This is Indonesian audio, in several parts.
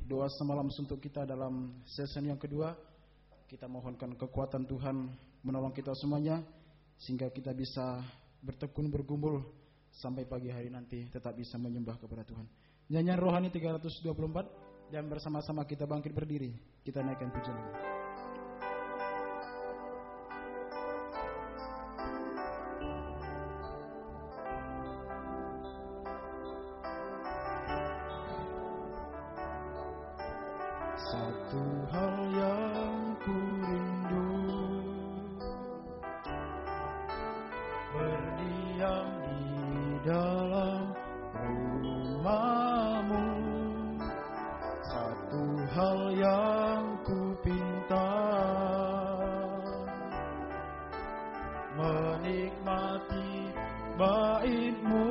doa semalam untuk kita dalam season yang kedua. Kita mohonkan kekuatan Tuhan menolong kita semuanya, sehingga kita bisa bertekun bergumul sampai pagi hari nanti tetap bisa menyembah kepada Tuhan. Nyanyian rohani 324, dan bersama-sama kita bangkit berdiri, kita naikkan pujian ini. Satu hal yang ku rindu, berdiam di dalam rumah-Mu. Satu hal yang ku pinta, menikmati bait-Mu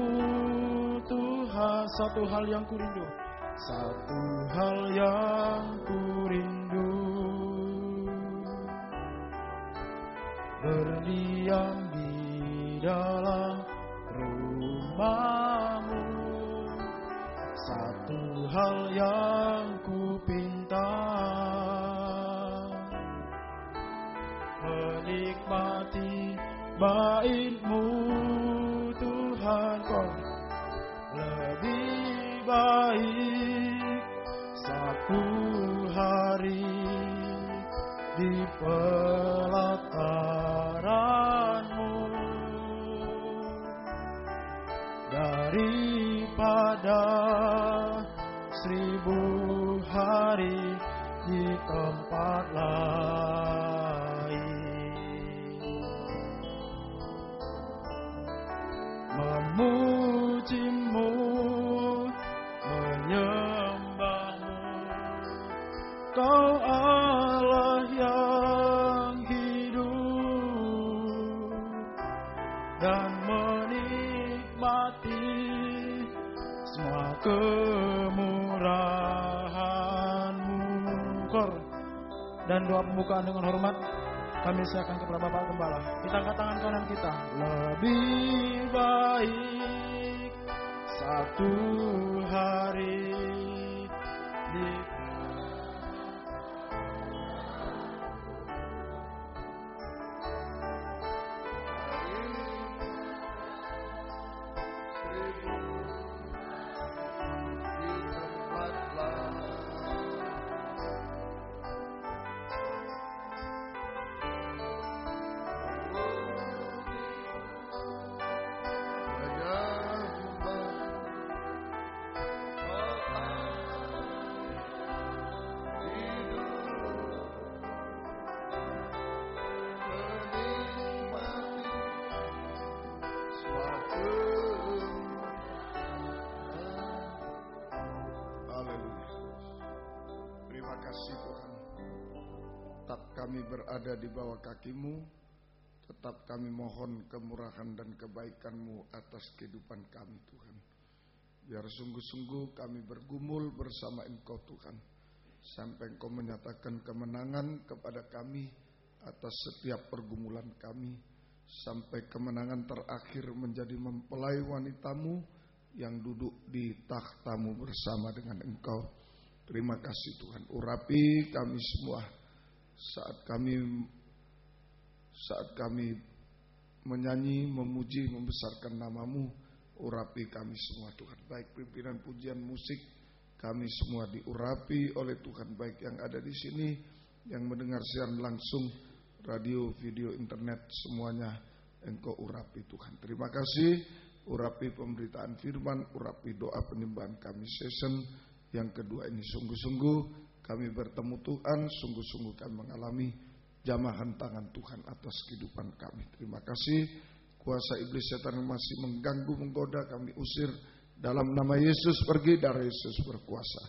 Tuhan. Satu hal yang ku rindu, satu hal yang ku rindu, berdiam di dalam rumah-Mu. Satu hal yang ku pinta, menikmati bait-Mu Tuhan. Kau lebih baik satu hari di pelataran-Mu daripada 1000 hari di tempat lain. Memuji-Mu, menyembah-Mu, Kau Allah yang hidup, dan menikmati semua kemurahan-Mu. Dan doa pembukaan dengan hormat kami siapkan kepada Bapak Gembala. Kita angkat tangan kanan kita. Lebih baik satu hari di kami berada di bawah kaki-Mu, tetap kami mohon kemurahan dan kebaikan-Mu atas kehidupan kami Tuhan. Biar sungguh-sungguh kami bergumul bersama Engkau Tuhan, sampai Engkau menyatakan kemenangan kepada kami atas setiap pergumulan kami, sampai kemenangan terakhir menjadi mempelai wanita-Mu yang duduk di takhta-Mu bersama dengan Engkau. Terima kasih Tuhan. Urapi kami semua saat kami menyanyi, memuji, membesarkan nama-Mu. Urapi kami semua Tuhan. Baik pimpinan pujian musik, kami semua diurapi oleh Tuhan. Baik yang ada di sini, yang mendengar siaran langsung, radio, video, internet, semuanya Engkau urapi Tuhan. Terima kasih. Urapi pemberitaan firman, urapi doa penyembahan kami season yang kedua ini. Sungguh-sungguh kami bertemu Tuhan, sungguh-sungguh kami mengalami jamahan tangan Tuhan atas kehidupan kami. Terima kasih. Kuasa iblis setan yang masih mengganggu, menggoda, kami usir dalam nama Yesus. Pergi, darah Yesus berkuasa.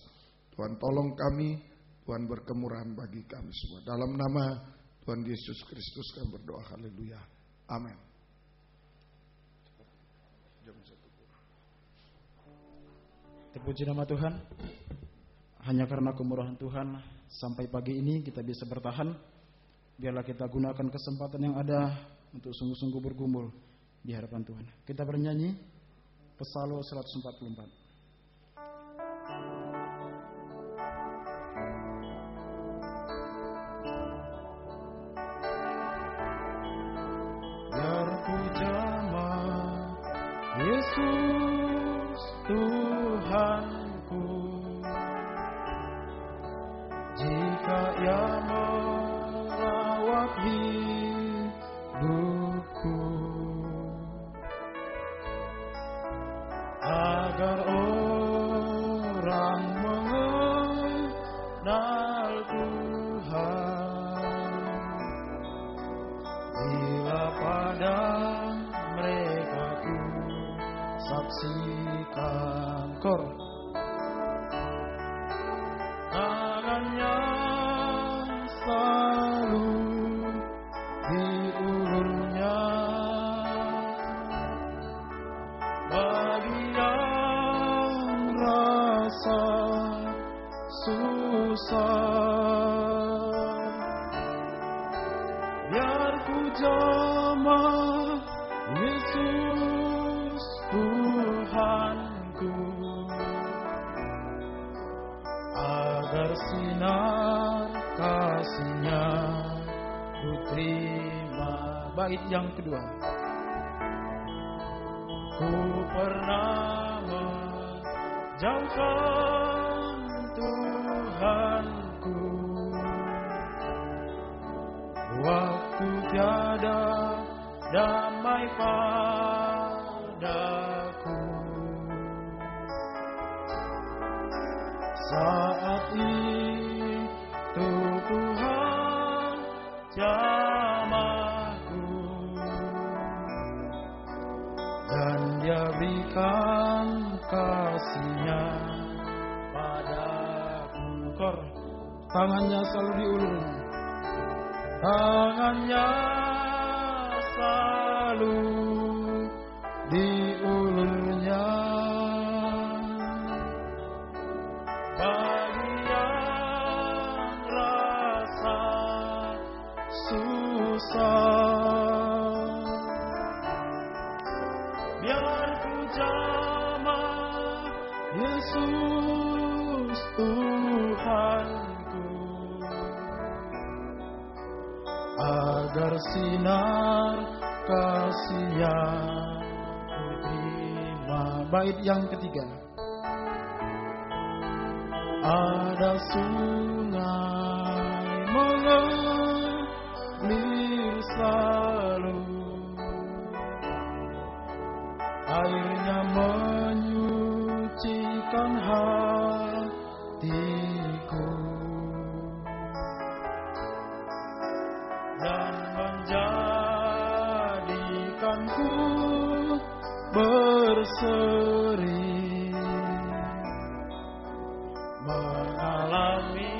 Tuhan tolong kami, Tuhan berkemurahan bagi kami semua. Dalam nama Tuhan Yesus Kristus kami berdoa. Haleluya. Amin. Terpuji nama Tuhan. Hanya karena kemurahan Tuhan sampai pagi ini kita bisa bertahan. Biarlah kita gunakan kesempatan yang ada untuk sungguh-sungguh bergumul di hadapan Tuhan. Kita bernyanyi Psalm 144. Kor. Tangannya selalu diulurnya bagi yang rasa susah. Biar ku jamah Yesus Tuhanku, agar sinar kasih-Nya ku terima. Bait yang kedua. Ku pernah menjauhkan Tuhanku, waktu tiada damai padaku. Saat itu Tuhan jamahku, dan Dia berikan kasih-Nya padaku. Kor, tangannya selalu diulurnya. Tangannya selalu diulurnya bagi yang rasa susah. Biar ku jamah Yesus Tuhanku, agar sinar kasih-Nya ku terima. Bait yang ketiga. Ada sungai mengalir selalu, airnya menyucikan hatiku dan menjadikanku berseri, mengalami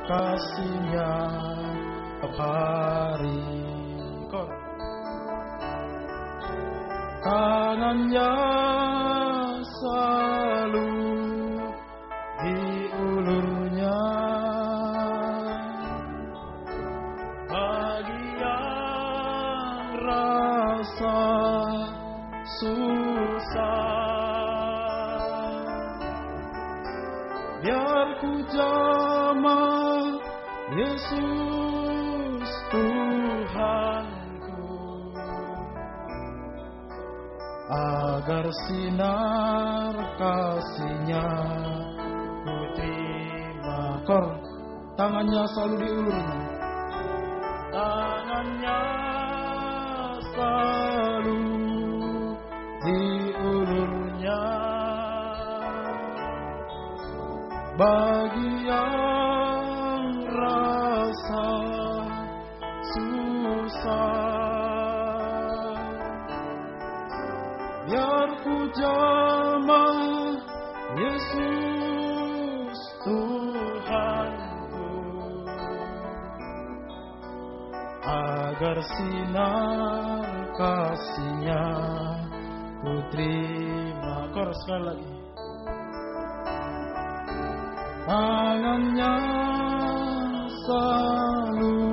kasih-Nya setiap hari. Kor. Tangannya selalu diulurnya bagi yang rasa susah. Biar ku jamah Yesus Tuhanku, agar sinar kasih-Nya ku terima. Kor, tangannya selalu diulurnya. Tangannya selalu diulurnya bagi yang rasa susah. Biar ku jamah Yesus Tuhanku, agar sinar kasih-Nya ku terima. Kor, sekali lagi. Tangannya selalu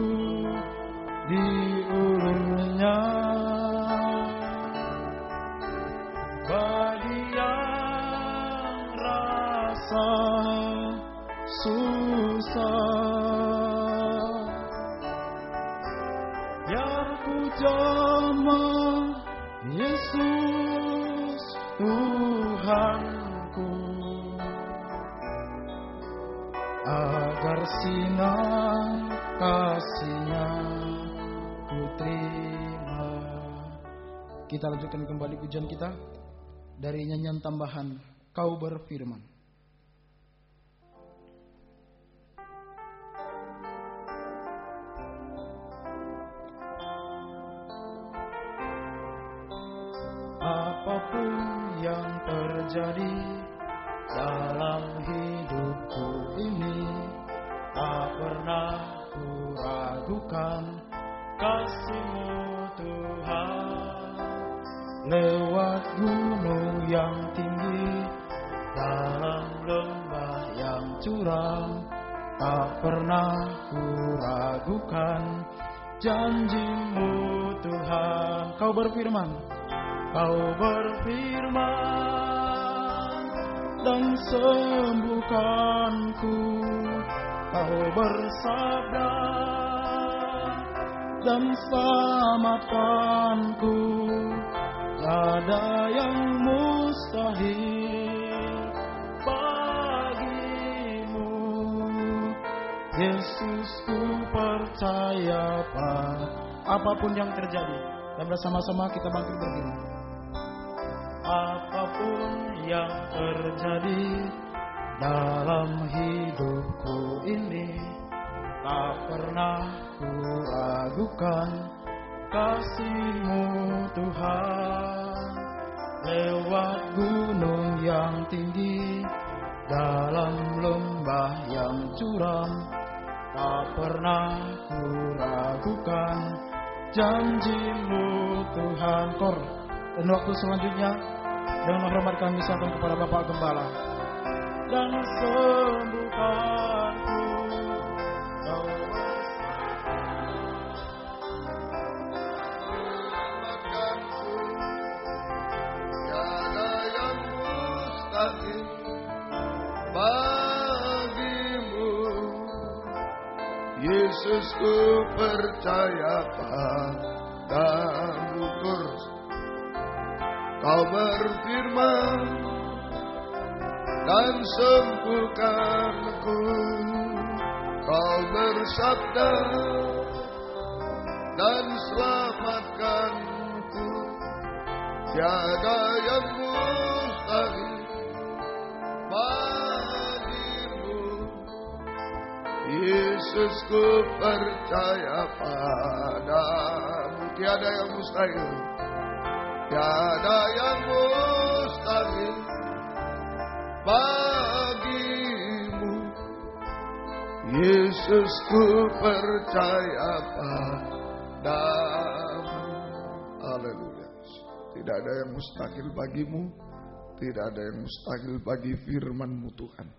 diulurnya bagi yang rasa susah. Biar ku jamah Yesus Tuhanku, agar sinar kasih-Nya ku terima. Kita lanjutkan kembali pujian kita dari nyanyian tambahan Kau Berfirman. Apapun yang terjadi, ragukan kasih-Mu Tuhan. Lewat gunung yang tinggi, dalam lembah yang curam, tak pernah ku ragukan janji-Mu Tuhan. Kau berfirman dan sembuhkanku. Kau bersabda dan selamatkanku. Tiada yang mustahil bagimu. Yesus, ku percaya apapun yang terjadi. Dan bersama-sama kita bangkit berdiri. Apapun yang terjadi dalam hidupku ini, tak pernah ku ragukan kasih-Mu Tuhan. Lewat gunung yang tinggi, dalam lembah yang curam, tak pernah ku ragukan janji-Mu Tuhan. Kor, dan waktu selanjutnya dengan menghormat kami sampaikan kepada Bapak Gembala. Dan sembuhkanku, Kau selamatkanku. Tiada yang mustahil bagimu. Yesus, ku percaya padamu. Kau berfirman dan sembuhkanku. Kau bersabda dan selamatkanku. Tiada yang mustahil bagimu. Yesus, ku percaya padamu. Tiada yang mustahil. Tiada yang mustahil bagimu. Yesus, ku percaya padamu. Haleluya. Tidak ada yang mustahil bagimu. Tidak ada yang mustahil bagi firman-Mu Tuhan.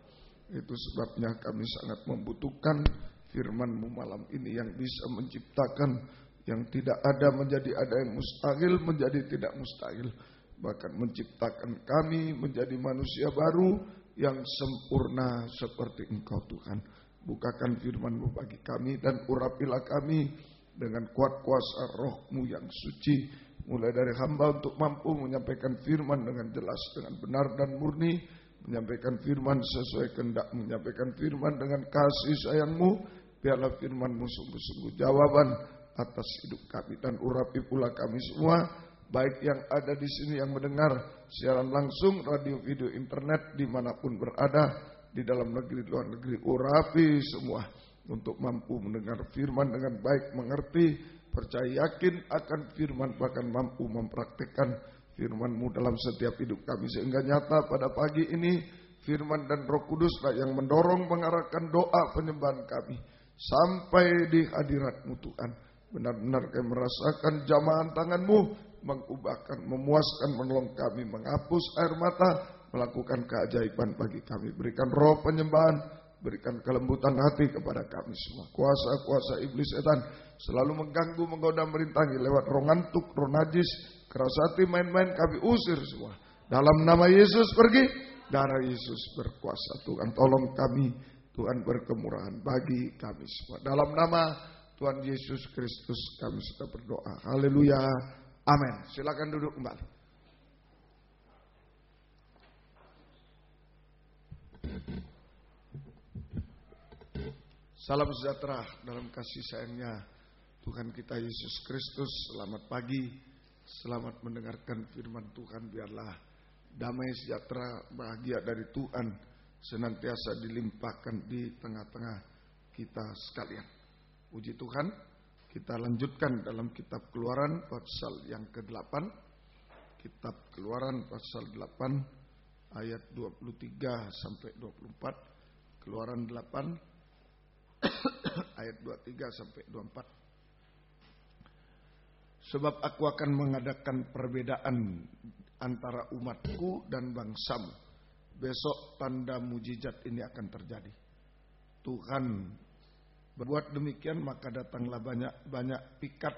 Itu sebabnya kami sangat membutuhkan firman-Mu malam ini yang bisa menciptakan yang tidak ada menjadi ada, yang mustahil menjadi tidak mustahil. Bahkan menciptakan kami menjadi manusia baru yang sempurna seperti Engkau Tuhan. Bukakan firman-Mu bagi kami dan urapilah kami dengan kuat kuasa Roh-Mu yang suci. Mulai dari hamba untuk mampu menyampaikan firman dengan jelas, dengan benar dan murni. Menyampaikan firman sesuai kehendak, menyampaikan firman dengan kasih sayang-Mu. Biarlah firman-Mu sungguh-sungguh jawaban atas hidup kami, dan urapi pula kami semua, baik yang ada di sini yang mendengar siaran langsung, radio, video, internet, dimanapun berada, di dalam negeri, luar negeri. Urapi semua untuk mampu mendengar firman dengan baik, mengerti, percaya, yakin akan firman, bahkan mampu mempraktikkan firman-Mu dalam setiap hidup kami, sehingga nyata pada pagi ini firman dan Roh Kuduslah yang mendorong, mengarahkan doa penyembahan kami sampai di hadirat-Mu Tuhan. Benar-benar kami merasakan jamahan tangan-Mu mengubahkan, memuaskan, menolong kami, menghapus air mata, melakukan keajaiban bagi kami. Berikan roh penyembahan, berikan kelembutan hati kepada kami semua. Kuasa-kuasa iblis setan selalu mengganggu, menggoda, merintangi lewat roh ngantuk, roh najis, keras hati, main-main, kami usir semua. Dalam nama Yesus pergi, darah Yesus berkuasa. Tuhan tolong kami, Tuhan berkemurahan bagi kami semua. Dalam nama Tuhan Yesus Kristus kami sudah berdoa. Haleluya. Amin. Silakan duduk kembali. Salam sejahtera dalam kasih sayangnya Tuhan kita Yesus Kristus. Selamat pagi. Selamat mendengarkan firman Tuhan. Biarlah damai sejahtera, bahagia dari Tuhan senantiasa dilimpahkan di tengah-tengah kita sekalian. Puji Tuhan, kita lanjutkan dalam kitab Keluaran pasal yang ke-8. Kitab Keluaran pasal 8 ayat 23 sampai 24. Keluaran 8 ayat 23 sampai 24. Sebab aku akan mengadakan perbedaan antara umatku dan bangsamu. Besok tanda mujizat ini akan terjadi. Tuhan berbuat demikian, maka datanglah banyak pikat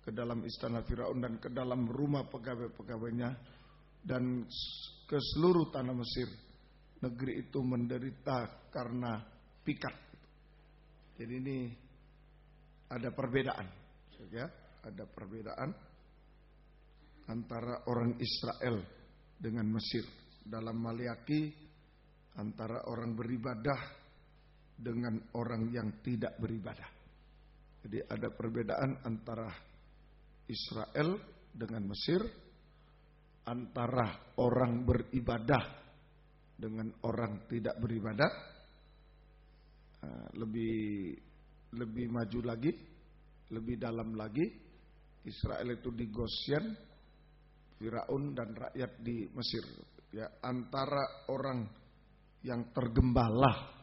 ke dalam istana Firaun dan ke dalam rumah pegawai-pegawainya dan ke seluruh tanah Mesir. Negeri itu menderita karena pikat. Jadi ini ada perbedaan, ya, ada perbedaan antara orang Israel dengan Mesir. Dalam Maliaki, antara orang beribadah dengan orang yang tidak beribadah. Jadi ada perbedaan antara Israel dengan Mesir, antara orang beribadah dengan orang tidak beribadah. Lebih maju lagi, lebih dalam lagi, Israel itu di Gosyen, Firaun dan rakyat di Mesir. Ya, antara orang yang tergembala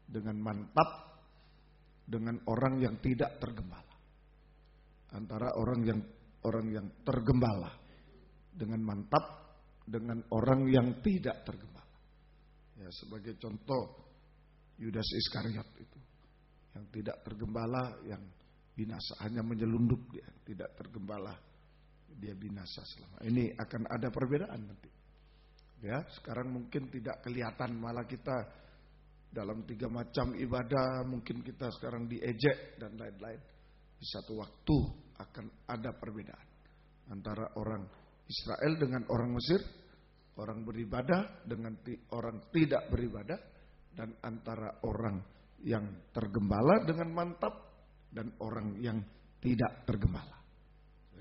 dengan mantap dengan orang yang tidak tergembala. Antara orang yang tergembala dengan mantap dengan orang yang tidak tergembala. Ya, sebagai contoh Yudas Iskariot itu yang tidak tergembala, yang binasa, hanya menyelundup dia, tidak tergembala, dia binasa selama. Ini akan ada perbedaan nanti. Ya, sekarang mungkin tidak kelihatan, malah kita dalam 3 macam ibadah mungkin kita sekarang diejek dan lain-lain. Di satu waktu akan ada perbedaan antara orang Israel dengan orang Mesir, orang beribadah dengan orang tidak beribadah, dan antara orang yang tergembala dengan mantap dan orang yang tidak tergembala.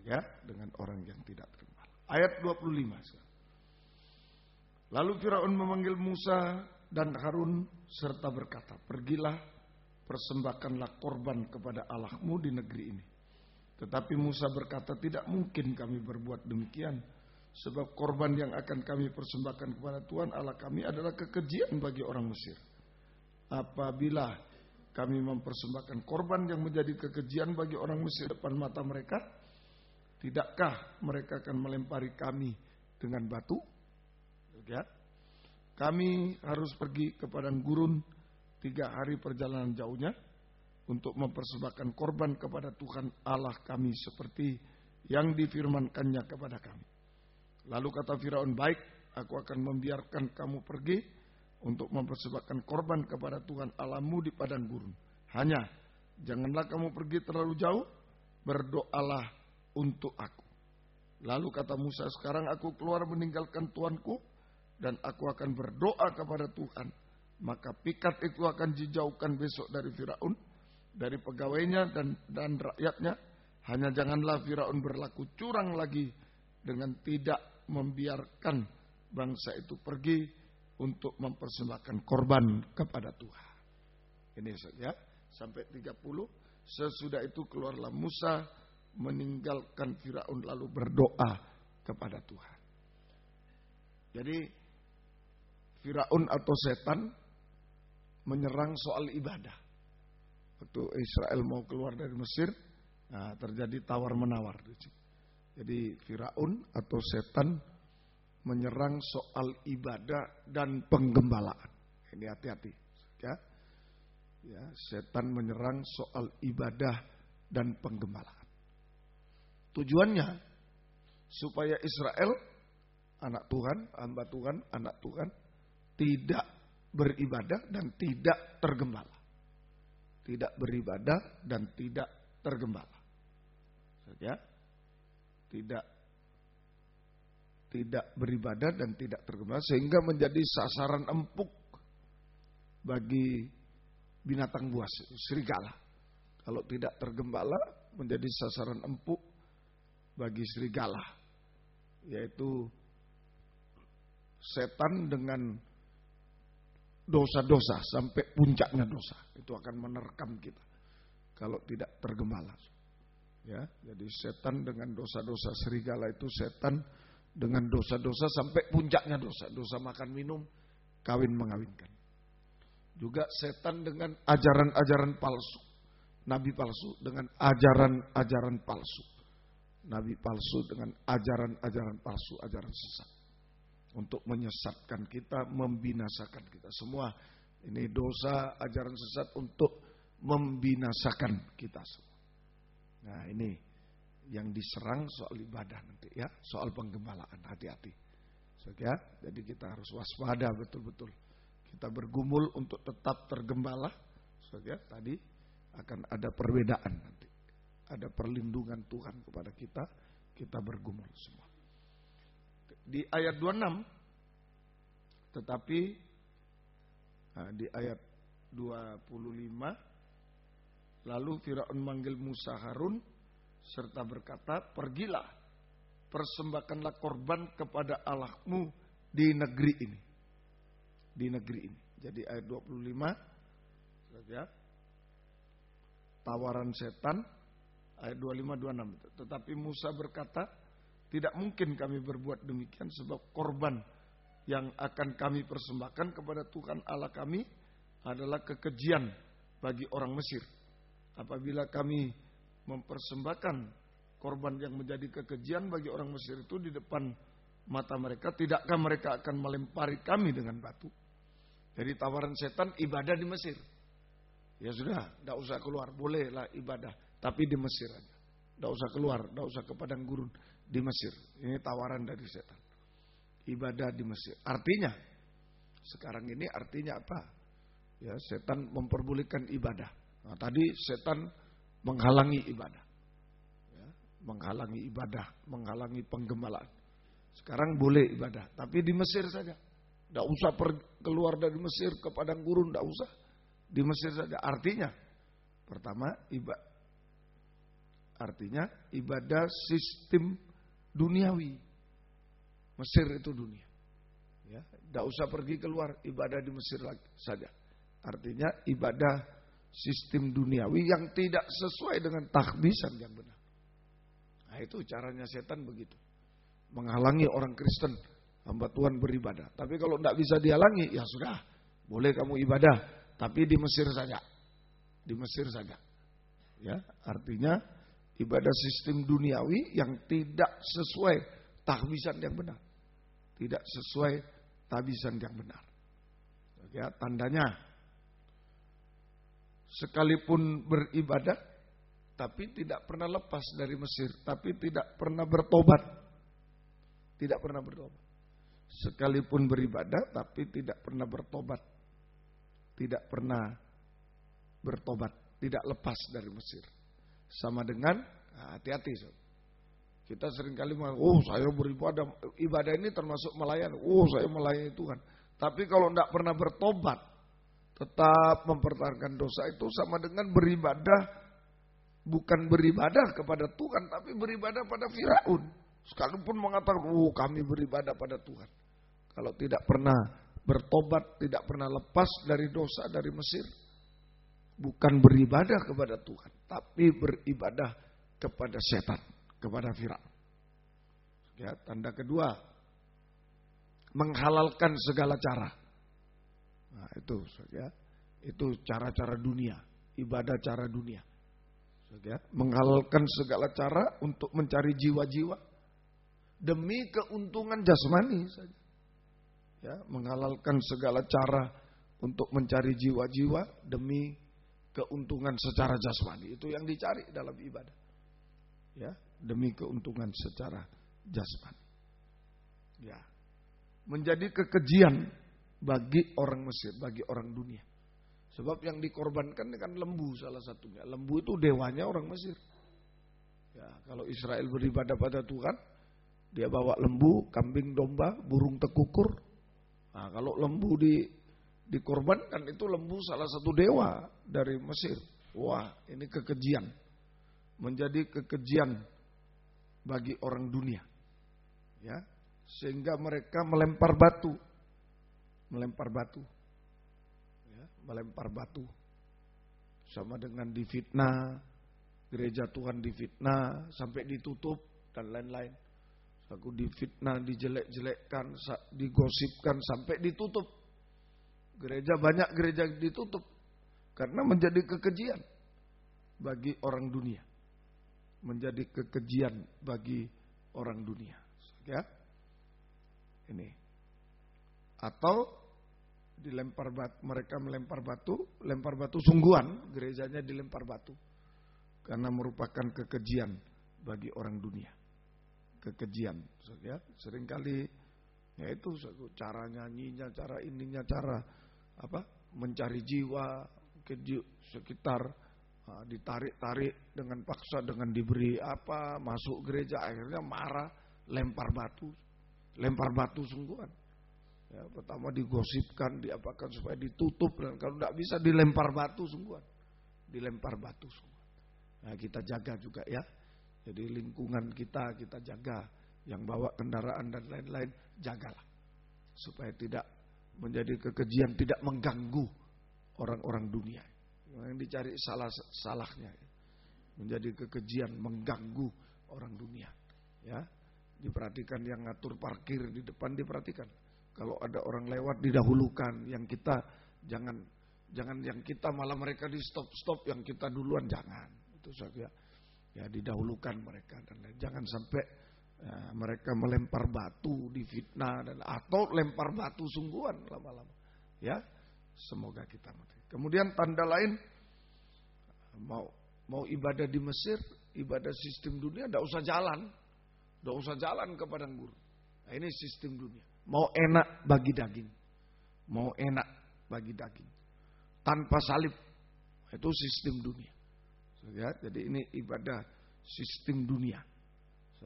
Ya, dengan orang yang tidak tergembala. Ayat 25 sekarang. Lalu Firaun memanggil Musa dan Harun serta berkata, pergilah, persembahkanlah korban kepada Allahmu di negeri ini. Tetapi Musa berkata, tidak mungkin kami berbuat demikian, sebab korban yang akan kami persembahkan kepada Tuhan Allah kami adalah kekejian bagi orang Mesir. Apabila kami mempersembahkan korban yang menjadi kekejian bagi orang Mesir depan mata mereka, tidakkah mereka akan melempari kami dengan batu? Ya. Kami harus pergi ke padang gurun 3 hari perjalanan jauhnya untuk mempersembahkan korban kepada Tuhan Allah kami seperti yang difirmankannya kepada kami. Lalu kata Firaun, baik, aku akan membiarkan kamu pergi untuk mempersembahkan korban kepada Tuhan Allahmu di padang gurun. Hanya janganlah kamu pergi terlalu jauh, berdoalah untuk aku. Lalu kata Musa, sekarang aku keluar meninggalkan Tuanku dan aku akan berdoa kepada Tuhan. Maka pikat itu akan dijauhkan besok dari Firaun, dari pegawainya dan rakyatnya. Hanya janganlah Firaun berlaku curang lagi dengan tidak membiarkan bangsa itu pergi untuk mempersembahkan korban kepada Tuhan. Ini saja sampai 30. Sesudah itu keluarlah Musa meninggalkan Firaun lalu berdoa kepada Tuhan. Jadi Firaun atau setan menyerang soal ibadah. Waktu Israel mau keluar dari Mesir, nah, terjadi tawar-menawar. Jadi Firaun atau setan menyerang soal ibadah dan penggembalaan. Ini hati-hati. Ya, setan menyerang soal ibadah dan penggembalaan. Tujuannya supaya Israel, anak Tuhan, hamba Tuhan, anak Tuhan, tidak beribadah dan tidak tergembala. Tidak beribadah dan tidak tergembala. Ya, tidak beribadah dan tidak tergembala, sehingga menjadi sasaran empuk bagi binatang buas, serigala. Kalau tidak tergembala menjadi sasaran empuk bagi serigala, yaitu setan dengan dosa-dosa sampai puncaknya dosa. Itu akan menerkam kita kalau tidak tergembala. Ya, jadi setan dengan dosa-dosa, serigala itu setan dengan dosa-dosa sampai puncaknya dosa. Dosa makan minum, kawin mengawinkan. Juga setan dengan ajaran-ajaran palsu. nabi palsu dengan ajaran-ajaran palsu. Nabi palsu dengan ajaran-ajaran palsu, ajaran sesat. Untuk menyesatkan kita, membinasakan kita. Semua ini dosa, ajaran sesat untuk membinasakan kita semua. Nah ini yang diserang soal ibadah nanti ya, soal penggembalaan, hati-hati. Ya, jadi kita harus waspada betul-betul. Kita bergumul untuk tetap tergembala. Ya, tadi akan ada perbedaan nanti. Ada perlindungan Tuhan kepada kita. Kita bergumul semua. Di ayat 26, tetapi di ayat 25, lalu Firaun manggil Musa Harun serta berkata, pergilah, persembahkanlah korban kepada Allahmu di negeri ini. Di negeri ini. Jadi ayat 25, ya, tawaran setan, ayat 25-26. Tetapi Musa berkata, tidak mungkin kami berbuat demikian sebab korban yang akan kami persembahkan kepada Tuhan Allah kami adalah kekejian bagi orang Mesir. Apabila kami mempersembahkan korban yang menjadi kekejian bagi orang Mesir itu di depan mata mereka, tidakkah mereka akan melempari kami dengan batu? Jadi tawaran setan ibadah di Mesir. Ya sudah, tidak usah keluar, bolehlah ibadah, tapi di Mesir aja. Tidak usah keluar, tidak usah ke padang gurun, di Mesir. Ini tawaran dari setan. Ibadah di Mesir. Artinya, sekarang ini artinya apa? Ya, setan memperbolehkan ibadah. Nah, tadi setan menghalangi ibadah. Ya, menghalangi ibadah, menghalangi penggembalaan. Sekarang boleh ibadah, tapi di Mesir saja. Tidak usah keluar dari Mesir ke padang gurun, tidak usah. Di Mesir saja. Artinya, pertama, artinya ibadah sistem duniawi. Mesir itu dunia. Ya, tidak usah pergi keluar, ibadah di Mesir saja. Artinya ibadah sistem duniawi yang tidak sesuai dengan tahbisan yang benar. Nah itu caranya setan begitu. Menghalangi orang Kristen, hamba Tuhan beribadah. Tapi kalau tidak bisa dihalangi, ya sudah. Boleh kamu ibadah, tapi di Mesir saja. Di Mesir saja. Ya, artinya ibadah sistem duniawi yang tidak sesuai tahbisan yang benar. Tidak sesuai tahbisan yang benar. Ya, tandanya sekalipun beribadah tapi tidak pernah lepas dari Mesir, tapi tidak pernah bertobat. Tidak pernah bertobat. Sekalipun beribadah tapi tidak pernah bertobat. Tidak pernah bertobat, tidak lepas dari Mesir. Sama dengan hati-hati. Kita seringkali mengatakan, saya beribadah, ibadah ini termasuk melayani. Saya melayani Tuhan. Tapi kalau tidak pernah bertobat, tetap mempertahankan dosa, itu sama dengan beribadah, bukan beribadah kepada Tuhan, tapi beribadah pada Firaun. Sekalipun mengatakan, kami beribadah pada Tuhan. Kalau tidak pernah bertobat, tidak pernah lepas dari dosa dari Mesir, bukan beribadah kepada Tuhan, tapi beribadah kepada setan, kepada Firaun. Ya, tanda kedua, menghalalkan segala cara. Nah, itu ya. Itu cara-cara dunia, ibadah cara dunia. Ya, menghalalkan segala cara untuk mencari jiwa-jiwa demi keuntungan jasmani saja. Ya, menghalalkan segala cara untuk mencari jiwa-jiwa demi keuntungan secara jasmani. Itu yang dicari dalam ibadah. Ya, demi keuntungan secara jasmani. Ya. Menjadi kekejian bagi orang Mesir, bagi orang dunia. Sebab yang dikorbankan kan lembu salah satunya. Lembu itu dewanya orang Mesir. Ya, kalau Israel beribadah pada Tuhan, dia bawa lembu, kambing domba, burung tekukur. Nah, kalau lembu dikorbankan, itu lembu salah satu dewa dari Mesir. Wah, ini kekejian. Menjadi kekejian bagi orang dunia. Ya, sehingga mereka melempar batu. Melempar batu. Ya, melempar batu. Sama dengan difitnah, gereja Tuhan difitnah sampai ditutup dan lain-lain. Aku difitnah, dijelek-jelekkan, digosipkan sampai ditutup. Banyak gereja ditutup karena menjadi kekejian bagi orang dunia. Menjadi kekejian bagi orang dunia. Ya. Ini. Atau dilempar batu, mereka lempar batu sungguhan, gerejanya dilempar batu. Karena merupakan kekejian bagi orang dunia. Kekejian. Ya. Seringkali ya itu cara nyanyinya, cara ininya, cara mencari jiwa ke sekitar, ditarik-tarik dengan paksa, dengan diberi masuk gereja, akhirnya marah, lempar batu sungguhan. Ya, pertama digosipkan, diapakan supaya ditutup, dan kalau tidak bisa dilempar batu sungguhan. Nah, kita jaga juga ya. Jadi lingkungan kita jaga, yang bawa kendaraan dan lain-lain, jagalah supaya tidak menjadi kekejian, tidak mengganggu orang-orang dunia. Yang dicari salahnya, menjadi kekejian, mengganggu orang dunia. Ya, diperhatikan yang ngatur parkir di depan, diperhatikan. Kalau ada orang lewat didahulukan, yang kita jangan yang kita malah mereka di stop, yang kita duluan jangan. Itu saja. Ya, didahulukan mereka dan lain. Jangan sampai mereka melempar batu, difitnah atau lempar batu sungguhan lama-lama. Ya, semoga kita mengerti. Kemudian tanda lain, mau ibadah di Mesir, ibadah sistem dunia, tidak usah jalan ke padang gurun. Nah, ini sistem dunia. Mau enak bagi daging, tanpa salib, itu sistem dunia. Ya, jadi ini ibadah sistem dunia.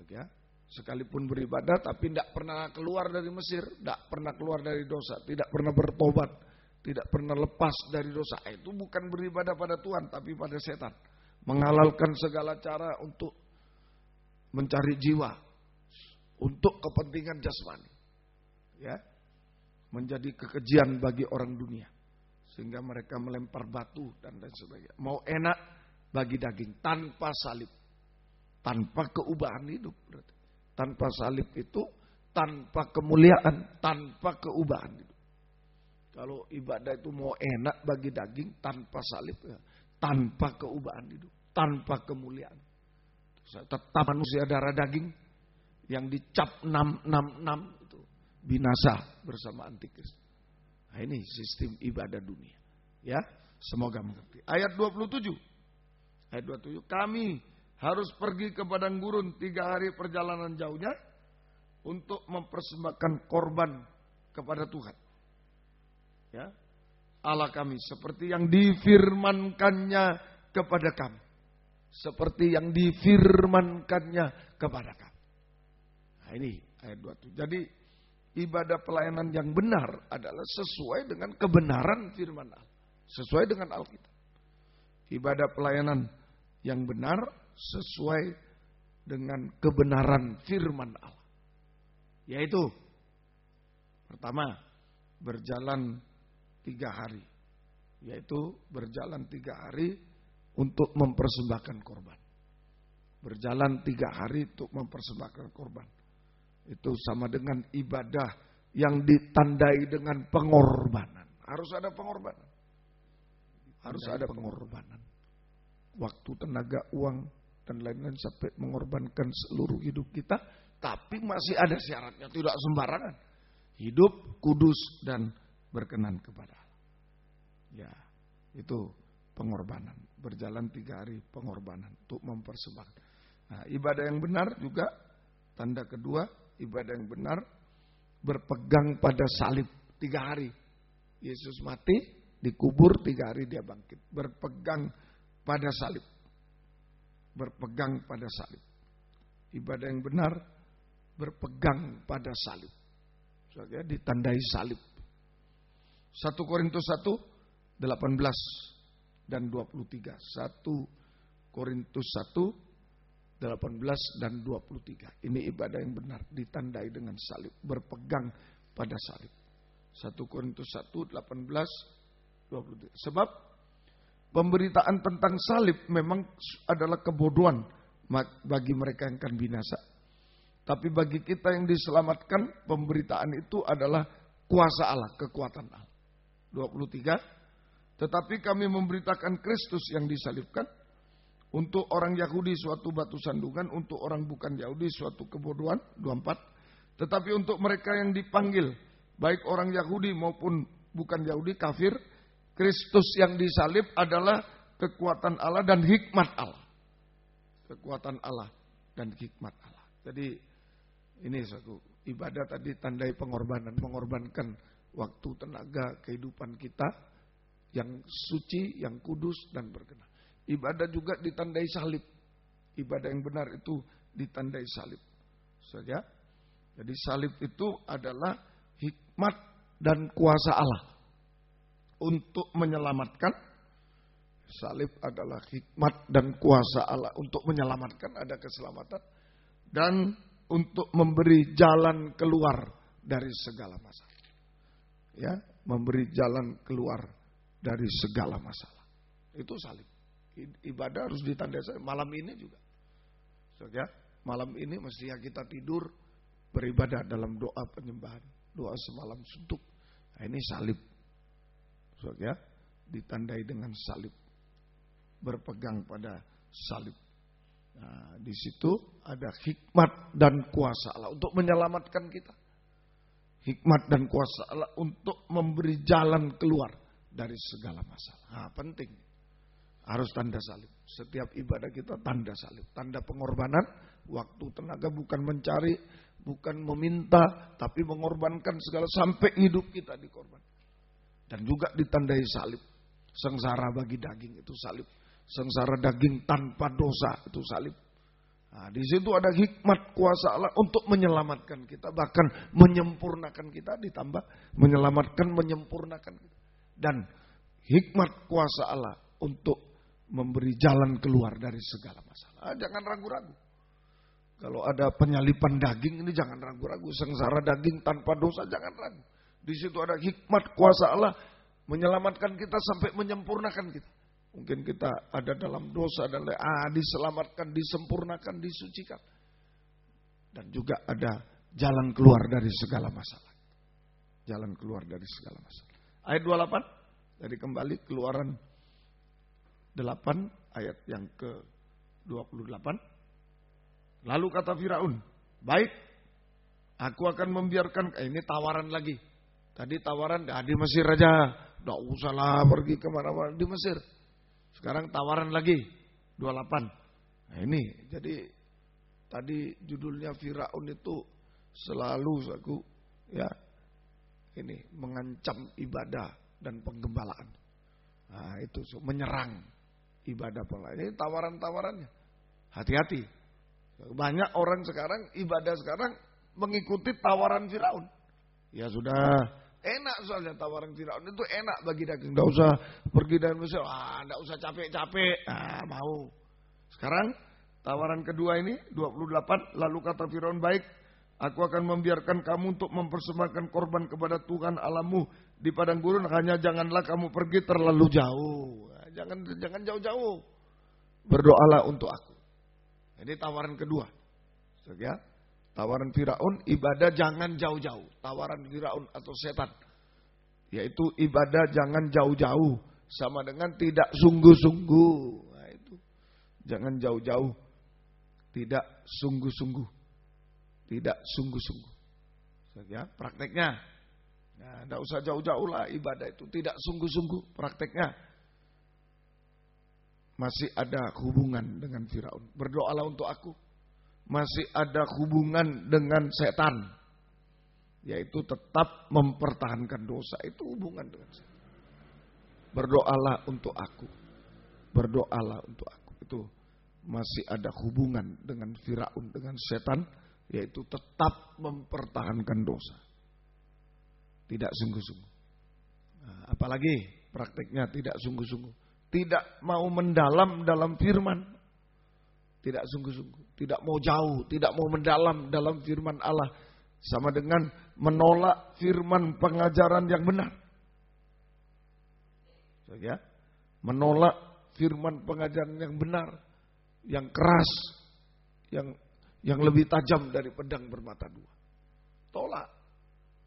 Ya, sekalipun beribadah tapi tidak pernah keluar dari Mesir, tidak pernah keluar dari dosa, tidak pernah bertobat, tidak pernah lepas dari dosa. Itu bukan beribadah pada Tuhan tapi pada setan. Menghalalkan segala cara untuk mencari jiwa, untuk kepentingan jasmani. Ya, menjadi kekejian bagi orang dunia, sehingga mereka melempar batu dan lain sebagainya. Mau enak bagi daging, tanpa salib, tanpa keubahan hidup. Berarti tanpa salib itu tanpa kemuliaan, tanpa keubahan hidup. Kalau ibadah itu mau enak bagi daging, tanpa salib, ya, tanpa keubahan hidup, tanpa kemuliaan. Tetap manusia darah daging yang dicap 666 itu binasa bersama antikris. Nah, ini sistem ibadah dunia. Ya, semoga mengerti. Ayat 27. Kami harus pergi ke padang gurun 3 hari perjalanan jauhnya untuk mempersembahkan korban kepada Tuhan. Ya, Allah kami, seperti yang difirmankannya kepada kami. Seperti yang difirmankannya kepada kami. Nah, ini ayat 27. Jadi ibadah pelayanan yang benar adalah sesuai dengan kebenaran firman Allah. Sesuai dengan Alkitab. Ibadah pelayanan yang benar sesuai dengan kebenaran firman Allah. Yaitu, pertama, berjalan 3 hari. Yaitu berjalan 3 hari untuk mempersembahkan korban. Berjalan 3 hari untuk mempersembahkan korban. Itu sama dengan ibadah yang ditandai dengan pengorbanan. Harus ada pengorbanan. Harus ada pengorbanan. Waktu, tenaga, uang, dan lain-lain sampai mengorbankan seluruh hidup kita. Tapi masih ada syaratnya, tidak sembarangan. Hidup kudus dan berkenan kepada Allah. Ya, itu pengorbanan. Berjalan 3 hari pengorbanan untuk mempersembahkan. Nah, ibadah yang benar juga, tanda kedua, ibadah yang benar berpegang pada salib 3 hari. Yesus mati, dikubur, 3 hari dia bangkit. Berpegang pada salib. Berpegang pada salib. Ibadah yang benar berpegang pada salib. Soalnya ditandai salib. 1 Korintus 1, 18 dan 23. 1 Korintus 1, 18 dan 23. Ini ibadah yang benar, ditandai dengan salib, berpegang pada salib. 1 Korintus 1, 18, 23. Sebab pemberitaan tentang salib memang adalah kebodohan bagi mereka yang akan binasa. Tapi bagi kita yang diselamatkan, pemberitaan itu adalah kuasa Allah, kekuatan Allah. 23. Tetapi kami memberitakan Kristus yang disalibkan, Untuk orang Yahudi suatu batu sandungan, untuk orang bukan Yahudi suatu kebodohan. 24. Tetapi untuk mereka yang dipanggil, baik orang Yahudi maupun bukan Yahudi, kafir, Kristus yang disalib adalah kekuatan Allah dan hikmat Allah. Kekuatan Allah dan hikmat Allah. Jadi ini suatu ibadah tadi tandai pengorbanan. Mengorbankan waktu, tenaga, kehidupan kita yang suci, yang kudus dan berkenan. Ibadah juga ditandai salib. Ibadah yang benar itu ditandai salib. Saja. Jadi salib itu adalah hikmat dan kuasa Allah untuk menyelamatkan. Salib adalah hikmat dan kuasa Allah untuk menyelamatkan, ada keselamatan, dan untuk memberi jalan keluar dari segala masalah. Ya, memberi jalan keluar dari segala masalah. Itu salib. Ibadah harus ditandai salib. Malam ini juga. Ya, malam ini mestinya kita tidur beribadah dalam doa penyembahan, doa semalam suntuk. Nah, ini salib. Ya, ditandai dengan salib. Berpegang pada salib. Nah, di situ ada hikmat dan kuasa Allah untuk menyelamatkan kita. Hikmat dan kuasa Allah untuk memberi jalan keluar dari segala masalah. Nah, penting. Harus tanda salib. Setiap ibadah kita tanda salib. Tanda pengorbanan, waktu, tenaga, bukan mencari, bukan meminta, tapi mengorbankan segala sampai hidup kita dikorban. Dan juga ditandai salib. Sengsara bagi daging itu salib. Sengsara daging tanpa dosa itu salib. Nah, di situ ada hikmat kuasa Allah untuk menyelamatkan kita, bahkan menyempurnakan kita, ditambah menyelamatkan, menyempurnakan kita. Dan hikmat kuasa Allah untuk memberi jalan keluar dari segala masalah. Jangan ragu-ragu. Kalau ada penyalipan daging ini jangan ragu-ragu. Sengsara daging tanpa dosa jangan ragu. Di situ ada hikmat kuasa Allah menyelamatkan kita sampai menyempurnakan kita. Mungkin kita ada dalam dosa dan diselamatkan, disempurnakan, disucikan. Dan juga ada jalan keluar dari segala masalah. Jalan keluar dari segala masalah. Ayat 28. Jadi kembali Keluaran 8 ayat yang ke-28. Lalu kata Firaun, baik, aku akan membiarkan, ini tawaran lagi. Tadi tawaran, di Mesir aja, tidak usahlah pergi kemana-mana di Mesir. Sekarang tawaran lagi, 28. Nah ini, jadi tadi judulnya Firaun itu selalu ya, ini mengancam ibadah dan penggembalaan. Nah itu menyerang ibadah penggembalaan. Ini tawaran-tawarannya. Hati-hati. Banyak orang sekarang ibadah sekarang mengikuti tawaran Firaun. Ya sudah, enak soalnya tawaran Firaun itu enak bagi daging. Tidak usah pergi dari Mesir, tidak usah capek-capek. Mau. Sekarang tawaran kedua ini 28. Lalu kata Firaun, baik, aku akan membiarkan kamu untuk mempersembahkan korban kepada Tuhan Allahmu di padang gurun. Hanya janganlah kamu pergi terlalu jauh. Jangan jauh-jauh. Berdoalah untuk aku. Ini tawaran kedua. Ya. Tawaran Firaun, ibadah jangan jauh-jauh. Tawaran Firaun atau setan. Yaitu ibadah jangan jauh-jauh. Sama dengan tidak sungguh-sungguh. Nah itu. Jangan jauh-jauh. Tidak sungguh-sungguh. Tidak sungguh-sungguh. Ya, prakteknya. Nah, tidak usah jauh-jauh lah ibadah itu. Tidak sungguh-sungguh prakteknya. Masih ada hubungan dengan Firaun. Berdoalah untuk aku. Masih ada hubungan dengan setan. Yaitu tetap mempertahankan dosa. Itu hubungan dengan setan. Berdoalah untuk aku. Berdoalah untuk aku. Itu masih ada hubungan dengan Firaun, dengan setan. Yaitu tetap mempertahankan dosa. Tidak sungguh-sungguh. Nah, apalagi prakteknya tidak sungguh-sungguh. Tidak mau mendalam dalam firman. Tidak sungguh-sungguh. Tidak mau jauh. Tidak mau mendalam dalam firman Allah. Sama dengan menolak firman pengajaran yang benar. Ya, menolak firman pengajaran yang benar. Yang keras. Yang lebih tajam dari pedang bermata dua. Tolak.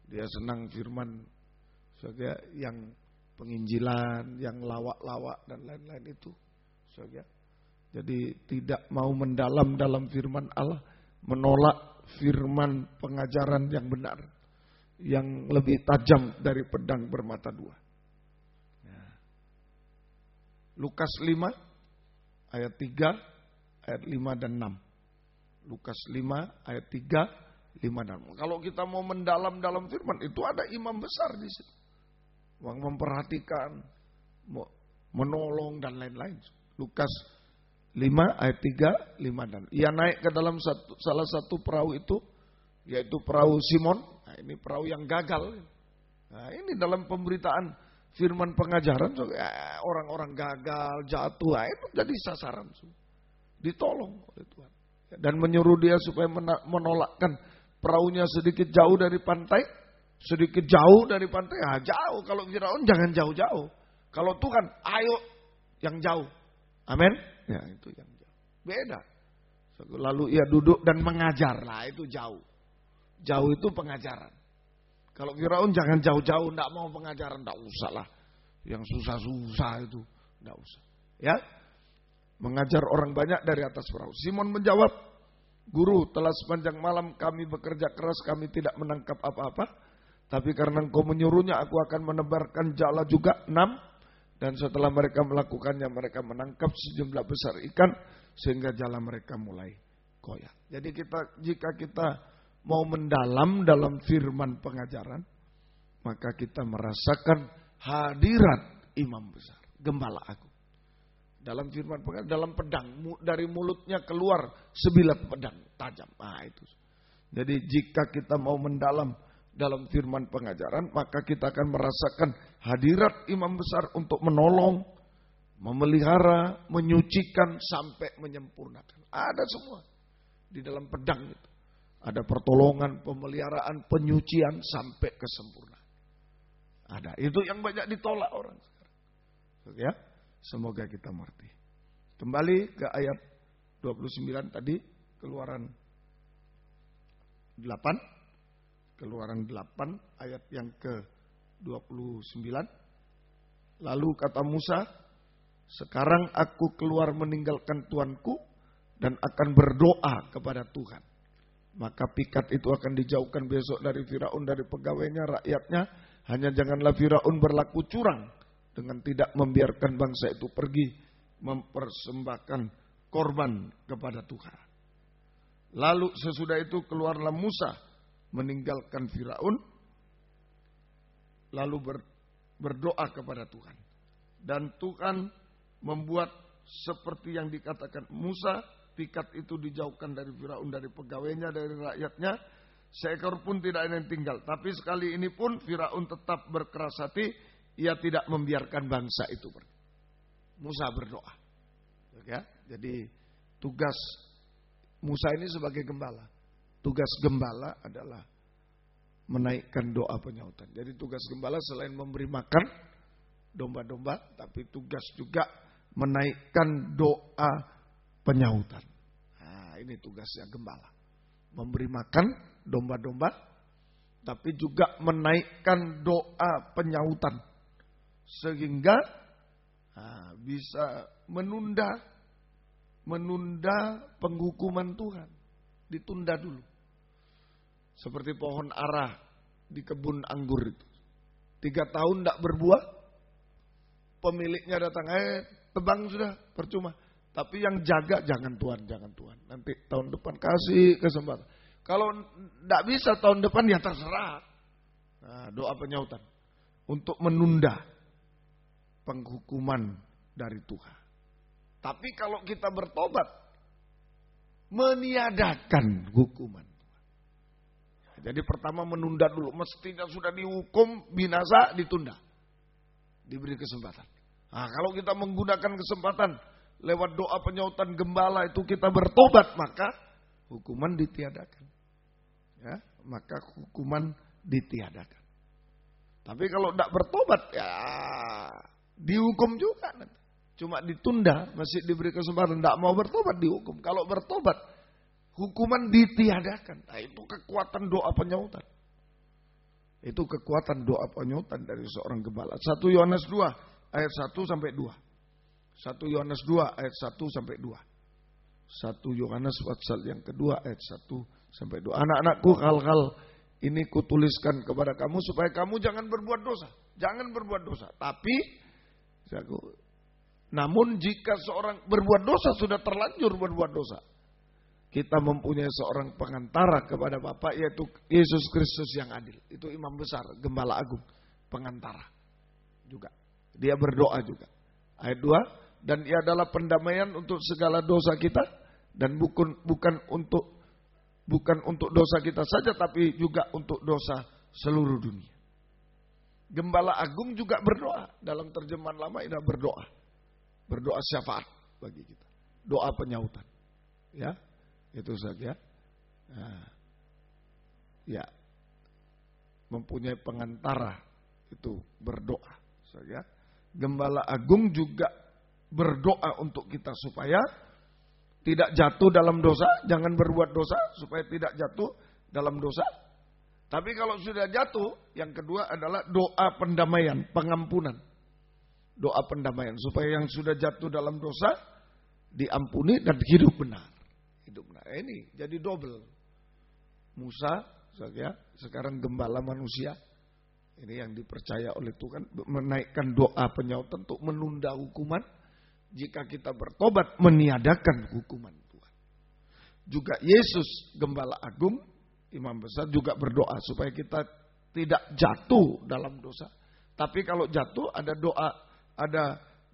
Dia senang firman yang penginjilan, yang lawak-lawak dan lain-lain itu. Ya, Jadi tidak mau mendalam dalam firman Allah, menolak firman pengajaran yang benar, yang lebih tajam dari pedang bermata dua. Lukas 5 ayat 3, ayat 5 dan 6. Lukas 5 ayat 3, 5 dan 6. Kalau kita mau mendalam dalam firman, itu ada imam besar di situ. Yang memperhatikan, menolong dan lain-lain. Lukas 5 ayat 3, 5 dan 6. Ia naik ke dalam salah satu perahu itu, yaitu perahu Simon. Nah, ini perahu yang gagal. Nah, ini dalam pemberitaan firman pengajaran, orang-orang gagal, jatuh, itu jadi sasaran. Ditolong oleh Tuhan. Dan menyuruh dia supaya menolakkan perahunya sedikit jauh dari pantai. Sedikit jauh dari pantai, jauh. Kalau Firaun jangan jauh-jauh. Kalau Tuhan, ayo yang jauh. Amin. Ya, itu yang jauh. Beda. Lalu ia duduk dan mengajar. Lah itu jauh. Jauh itu pengajaran. Kalau Firaun jangan jauh-jauh, enggak mau pengajaran, enggak usah lah. Yang susah-susah itu, enggak usah. Ya, mengajar orang banyak dari atas perahu. Simon menjawab, Guru, telah sepanjang malam kami bekerja keras, kami tidak menangkap apa-apa. Tapi karena Engkau menyuruhnya, aku akan menebarkan jala juga 6. Dan setelah mereka melakukannya, mereka menangkap sejumlah besar ikan, sehingga jala mereka mulai koyak. Jadi jika kita mau mendalam dalam firman pengajaran, maka kita merasakan hadirat imam besar, gembala agung. Dalam firman pengajaran, dalam pedang, dari mulutnya keluar sebilat pedang tajam. Nah itu. Jadi jika kita mau mendalam dalam firman pengajaran, maka kita akan merasakan hadirat imam besar untuk menolong, memelihara, menyucikan sampai menyempurnakan. Ada semua di dalam pedang itu. Ada pertolongan, pemeliharaan, penyucian sampai kesempurnaan. Ada. Itu yang banyak ditolak orang sekarang. Ya, semoga kita mengerti. Kembali ke ayat 29 tadi, Keluaran 8. Keluaran 8 ayat yang ke-29. Lalu kata Musa, sekarang aku keluar meninggalkan Tuanku dan akan berdoa kepada Tuhan. Maka pikat itu akan dijauhkan besok dari Firaun, dari pegawainya, rakyatnya. Hanya janganlah Firaun berlaku curang dengan tidak membiarkan bangsa itu pergi mempersembahkan korban kepada Tuhan. Lalu sesudah itu keluarlah Musa meninggalkan Firaun, lalu berdoa kepada Tuhan. Dan Tuhan membuat seperti yang dikatakan Musa. Pikat itu dijauhkan dari Firaun, dari pegawainya, dari rakyatnya. Seekor pun tidak ada yang tinggal. Tapi sekali ini pun Firaun tetap berkeras hati. Ia tidak membiarkan bangsa itu pergi. Musa berdoa. Ya, jadi tugas Musa ini sebagai gembala. Tugas gembala adalah menaikkan doa penyautan. Jadi tugas gembala selain memberi makan domba-domba, tapi tugas juga menaikkan doa penyautan. Nah, ini tugasnya gembala. Memberi makan domba-domba, tapi juga menaikkan doa penyautan. Sehingga bisa menunda penghukuman Tuhan. Ditunda dulu. Seperti pohon ara di kebun anggur itu. 3 tahun tidak berbuah. Pemiliknya datang, tebang sudah, percuma. Tapi yang jaga jangan Tuhan. Nanti tahun depan kasih kesempatan. Kalau tidak bisa tahun depan ya terserah. Nah, doa penyautan. Untuk menunda penghukuman dari Tuhan. Tapi kalau kita bertobat, meniadakan hukuman Tuhan. Jadi pertama menunda dulu. Mestinya sudah dihukum binasa, ditunda. Diberi kesempatan. Nah, kalau kita menggunakan kesempatan lewat doa penyautan gembala itu kita bertobat, maka hukuman ditiadakan. Ya, maka hukuman ditiadakan. Tapi kalau tidak bertobat, ya dihukum juga. Cuma ditunda, masih diberi kesempatan. Tidak mau bertobat, dihukum. Kalau bertobat, hukuman ditiadakan. Nah, itu kekuatan doa penyautan. Itu kekuatan doa penyautan dari seorang gembala. 1 Yohanes 2 ayat 1 sampai 2. 1 Yohanes 2 ayat 1 sampai 2. 1 Yohanes pasal yang kedua ayat 1 sampai 2. Anak-anakku, hal-hal ini kutuliskan kepada kamu supaya kamu jangan berbuat dosa. Jangan berbuat dosa. Tapi, namun jika seorang berbuat dosa, sudah terlanjur berbuat dosa, kita mempunyai seorang pengantara kepada Bapa, yaitu Yesus Kristus yang adil. Itu imam besar, gembala agung, pengantara juga. Dia berdoa juga. Ayat 2, dan ia adalah pendamaian untuk segala dosa kita, dan bukan untuk dosa kita saja, tapi juga untuk dosa seluruh dunia. Gembala agung juga berdoa. Dalam terjemahan lama ini berdoa. Berdoa syafaat bagi kita. Doa penyautan. Ya, itu saja. Nah, ya, mempunyai pengantara itu berdoa. Saja. Gembala agung juga berdoa untuk kita supaya tidak jatuh dalam dosa, jangan berbuat dosa supaya tidak jatuh dalam dosa. Tapi kalau sudah jatuh, yang kedua adalah doa pendamaian, pengampunan. Doa pendamaian supaya yang sudah jatuh dalam dosa diampuni dan hidup benar. Hidup benar. Ini jadi double. Musa, sekarang gembala manusia. Ini yang dipercaya oleh Tuhan, menaikkan doa penyautan untuk menunda hukuman. Jika kita bertobat, meniadakan hukuman Tuhan. Juga Yesus, gembala agung, imam besar, juga berdoa supaya kita tidak jatuh dalam dosa. Tapi kalau jatuh, ada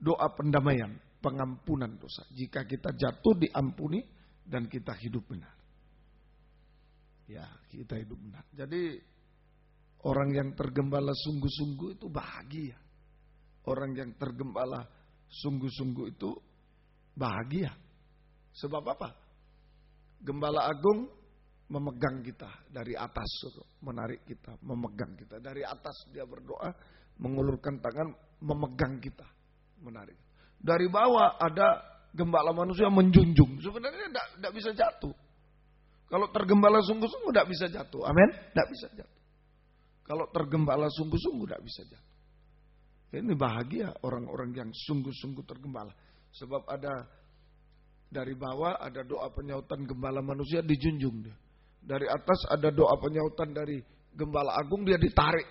doa pendamaian, pengampunan dosa. Jika kita jatuh, diampuni dan kita hidup benar. Ya, kita hidup benar. Jadi orang yang tergembala sungguh-sungguh itu bahagia. Orang yang tergembala sungguh-sungguh itu bahagia. Sebab apa? Gembala agung memegang kita dari atas, menarik kita, memegang kita. Dari atas dia berdoa, mengulurkan tangan, memegang kita, menarik. Dari bawah ada gembala manusia menjunjung. Sebenarnya tidak bisa jatuh. Kalau tergembala sungguh-sungguh tidak bisa jatuh. Amin? Tidak bisa jatuh. Kalau tergembala sungguh-sungguh tidak bisa jatuh. Ini bahagia orang-orang yang sungguh-sungguh tergembala. Sebab ada dari bawah ada doa penyautan gembala manusia dijunjung dia. Dari atas ada doa penyautan dari gembala agung, dia ditarik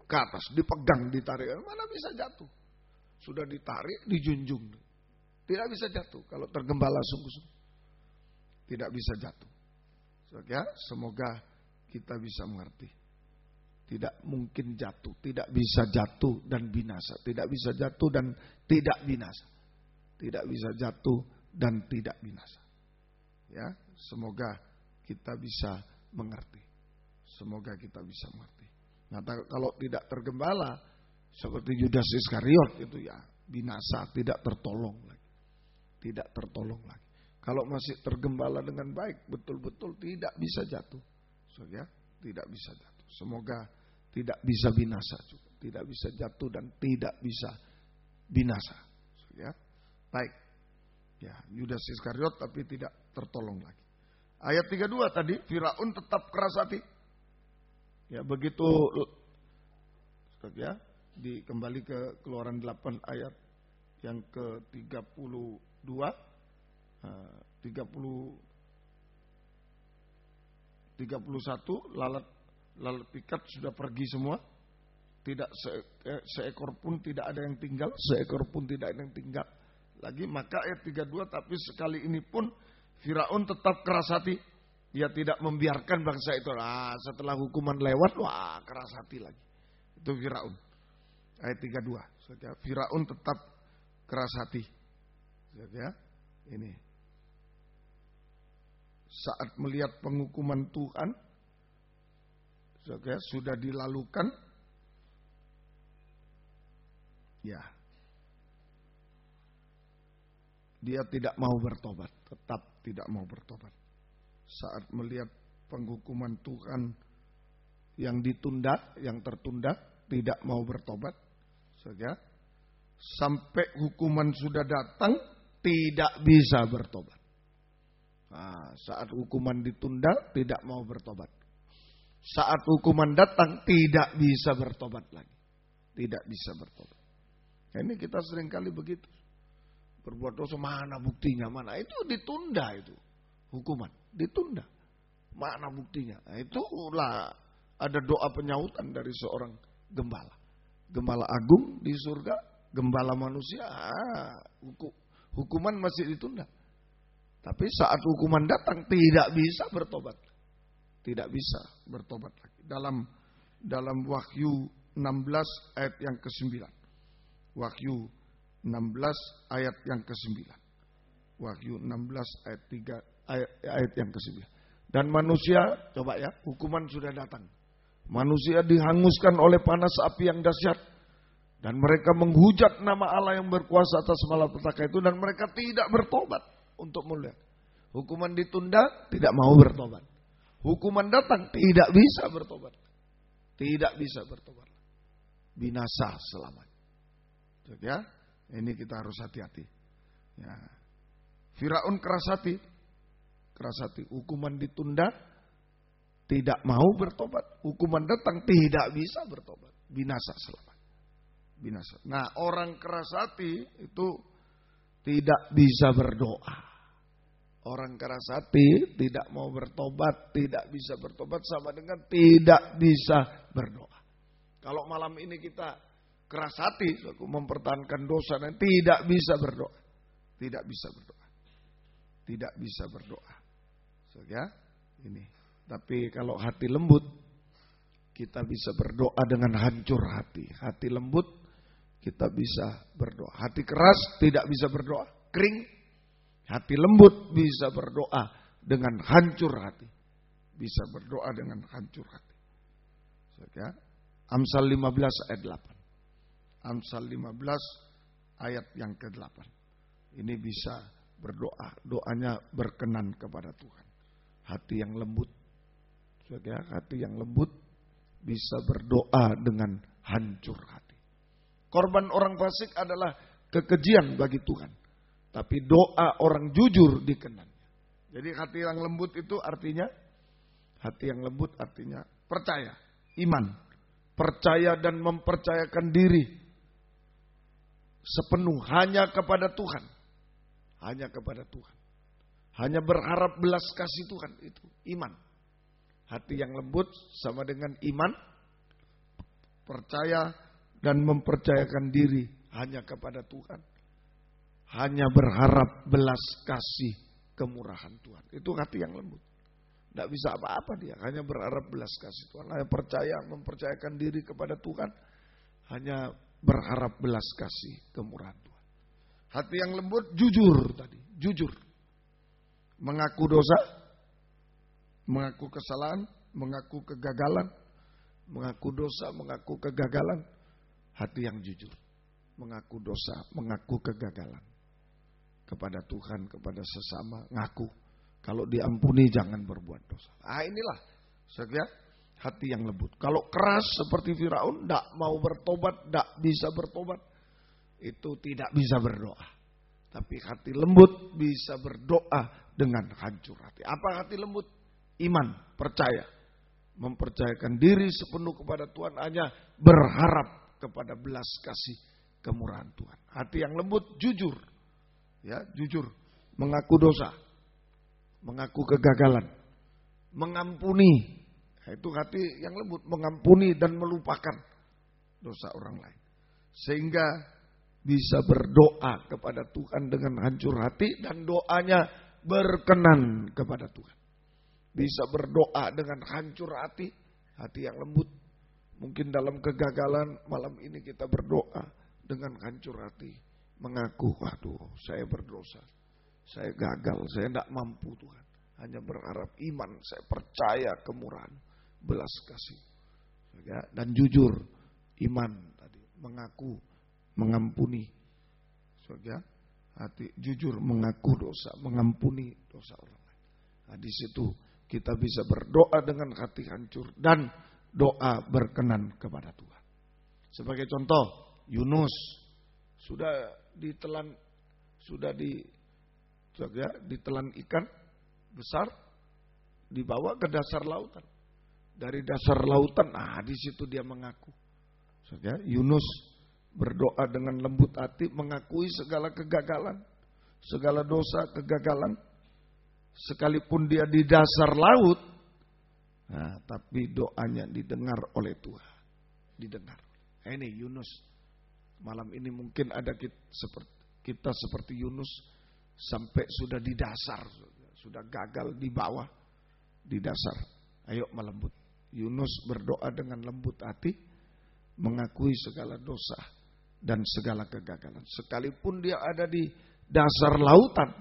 ke atas, dipegang, ditarik. Mana bisa jatuh? Sudah ditarik, dijunjung. Tidak bisa jatuh kalau tergembala sungguh-sungguh. Tidak bisa jatuh. Semoga kita bisa mengerti. Tidak mungkin jatuh, tidak bisa jatuh dan binasa. Tidak bisa jatuh dan tidak binasa. Tidak bisa jatuh dan tidak binasa. Ya, semoga kita bisa mengerti. Semoga kita bisa mengerti. Nah, kalau tidak tergembala seperti Yudas Iskariot itu ya binasa, tidak tertolong lagi. Tidak tertolong lagi. Kalau masih tergembala dengan baik, betul-betul tidak bisa jatuh. Ya, tidak bisa jatuh. Semoga tidak bisa binasa juga. Tidak bisa jatuh dan tidak bisa binasa. Ya. Baik. Ya, Yudas Iskariot tapi tidak tertolong lagi. Ayat 32 tadi, Firaun tetap keras hati. Ya, begitu ya, kembali ke Keluaran 8 ayat yang ke-32 31, lalat pikat sudah pergi semua. Tidak seekor pun tidak ada yang tinggal. Seekor pun tidak ada yang tinggal lagi. Maka ayat 32, tapi sekali ini pun Firaun tetap keras hati. Dia tidak membiarkan bangsa itu. Setelah hukuman lewat, keras hati lagi. Itu Firaun. Ayat 32. Firaun tetap keras hati. Ini. Saat melihat penghukuman Tuhan sudah dilalukan, ya, dia tidak mau bertobat, tetap tidak mau bertobat. Saat melihat penghukuman Tuhan yang ditunda, yang tertunda, tidak mau bertobat, sampai hukuman sudah datang, tidak bisa bertobat. Saat hukuman ditunda, tidak mau bertobat. Saat hukuman datang, tidak bisa bertobat lagi. Tidak bisa bertobat. Ini kita seringkali begitu. berbuat dosa, mana buktinya, mana? Itu ditunda itu. Hukuman, ditunda. Mana buktinya? Nah, itulah ada doa penyautan dari seorang gembala. Gembala agung di surga, gembala manusia, hukuman masih ditunda. Tapi saat hukuman datang tidak bisa bertobat. Tidak bisa bertobat lagi. Dalam Wahyu 16 ayat yang ke-9. Wahyu 16 ayat yang ke-9. Wahyu 16 ayat yang ke-9. Dan manusia, coba ya, hukuman sudah datang. Manusia dihanguskan oleh panas api yang dahsyat. Dan mereka menghujat nama Allah yang berkuasa atas malapetaka itu. Dan mereka tidak bertobat untuk melihat. Hukuman ditunda, tidak mau bertobat. Hukuman datang, tidak bisa bertobat. Tidak bisa bertobat. Binasa selamanya. Ya, ini kita harus hati-hati. Ya. Firaun keras hati. Keras hati. Hukuman ditunda, tidak mau bertobat. Hukuman datang, tidak bisa bertobat. Binasa selamanya. Binasa. Nah, orang keras hati itu tidak bisa berdoa. Orang keras hati tidak mau bertobat, tidak bisa bertobat sama dengan tidak bisa berdoa. Kalau malam ini kita keras hati, mempertahankan dosa dan tidak bisa berdoa. Tidak bisa berdoa. Tidak bisa berdoa. So, ya, ini. Tapi kalau hati lembut, kita bisa berdoa dengan hancur hati. Hati lembut, kita bisa berdoa. Hati keras tidak bisa berdoa, kering. Hati lembut bisa berdoa dengan hancur hati. Bisa berdoa dengan hancur hati. Ya. Amsal 15 ayat 8. Amsal 15 ayat yang ke-8. Ini bisa berdoa. Doanya berkenan kepada Tuhan. Hati yang lembut. Ya. Hati yang lembut bisa berdoa dengan hancur hati. Korban orang fasik adalah kekejian bagi Tuhan. Tapi doa orang jujur dikenannya. Jadi hati yang lembut itu artinya, hati yang lembut artinya percaya, iman. Percaya dan mempercayakan diri sepenuh hanya kepada Tuhan. Hanya kepada Tuhan. Hanya berharap belas kasih Tuhan, itu iman. Hati yang lembut sama dengan iman. Percaya dan mempercayakan diri hanya kepada Tuhan. Hanya berharap belas kasih kemurahan Tuhan. Itu hati yang lembut. Tidak bisa apa-apa dia. Hanya berharap belas kasih Tuhan. Hanya percaya, mempercayakan diri kepada Tuhan. Hanya berharap belas kasih kemurahan Tuhan. Hati yang lembut jujur tadi. Jujur. Mengaku dosa. Mengaku kesalahan. Mengaku kegagalan. Mengaku dosa, mengaku kegagalan. Hati yang jujur. Mengaku dosa, mengaku kegagalan. Kepada Tuhan, kepada sesama, ngaku. Kalau diampuni jangan berbuat dosa. Inilah saja hati yang lembut. Kalau keras seperti Firaun, tidak mau bertobat, tidak bisa bertobat, itu tidak bisa berdoa. Tapi hati lembut bisa berdoa dengan hancur hati. Apa hati lembut? Iman, percaya. Mempercayakan diri sepenuh kepada Tuhan, hanya berharap kepada belas kasih kemurahan Tuhan. Hati yang lembut, jujur. Ya, jujur, mengaku dosa, mengaku kegagalan, mengampuni. Itu hati yang lembut, mengampuni dan melupakan dosa orang lain. Sehingga bisa berdoa kepada Tuhan dengan hancur hati dan doanya berkenan kepada Tuhan. Bisa berdoa dengan hancur hati, hati yang lembut. Mungkin dalam kegagalan malam ini kita berdoa dengan hancur hati. Mengaku, waduh saya berdosa, saya gagal, saya tidak mampu Tuhan. Hanya berharap iman, saya percaya kemurahan, belas kasih. Ya, dan jujur, iman tadi, mengaku, mengampuni. Ya, hati jujur, mengaku dosa, mengampuni dosa orang lain. Nah, di situ kita bisa berdoa dengan hati hancur dan doa berkenan kepada Tuhan. Sebagai contoh, Yunus sudah ditelan ikan besar, dibawa ke dasar lautan. Dari dasar lautan, di situ dia mengaku. Yunus berdoa dengan lembut hati, mengakui segala kegagalan, segala dosa, kegagalan, sekalipun dia di dasar laut, nah, tapi doanya didengar oleh Tuhan. Didengar. Nah, ini Yunus. Malam ini mungkin ada kita seperti Yunus, sampai sudah di dasar, sudah gagal di bawah, di dasar. Ayo melembut. Yunus berdoa dengan lembut hati, mengakui segala dosa dan segala kegagalan. Sekalipun dia ada di dasar lautan,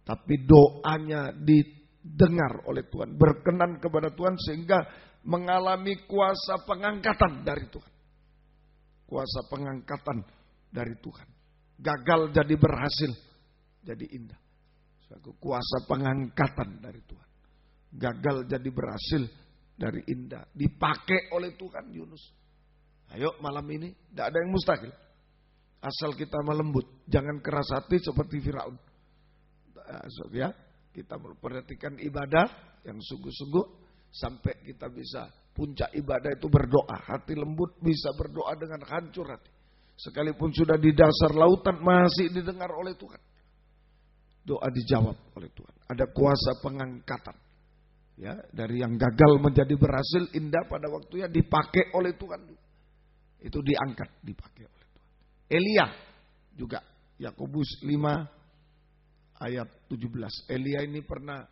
tapi doanya didengar oleh Tuhan, berkenan kepada Tuhan, sehingga mengalami kuasa pengangkatan dari Tuhan. Kuasa pengangkatan dari Tuhan. Gagal jadi berhasil, jadi indah. Kuasa pengangkatan dari Tuhan. Gagal jadi berhasil, dari indah. Dipakai oleh Tuhan Yunus. Ayo malam ini, tidak ada yang mustahil. Asal kita melembut, jangan keras hati seperti Firaun. Ya, kita memperhatikan ibadah yang sungguh-sungguh sampai kita bisa puncak ibadah itu berdoa. Hati lembut bisa berdoa dengan hancur hati. Sekalipun sudah di dasar lautan masih didengar oleh Tuhan. Doa dijawab oleh Tuhan. Ada kuasa pengangkatan. Ya, dari yang gagal menjadi berhasil, indah pada waktunya dipakai oleh Tuhan. Itu diangkat, dipakai oleh Tuhan. Elia juga, Yakobus 5 ayat 17. Elia ini pernah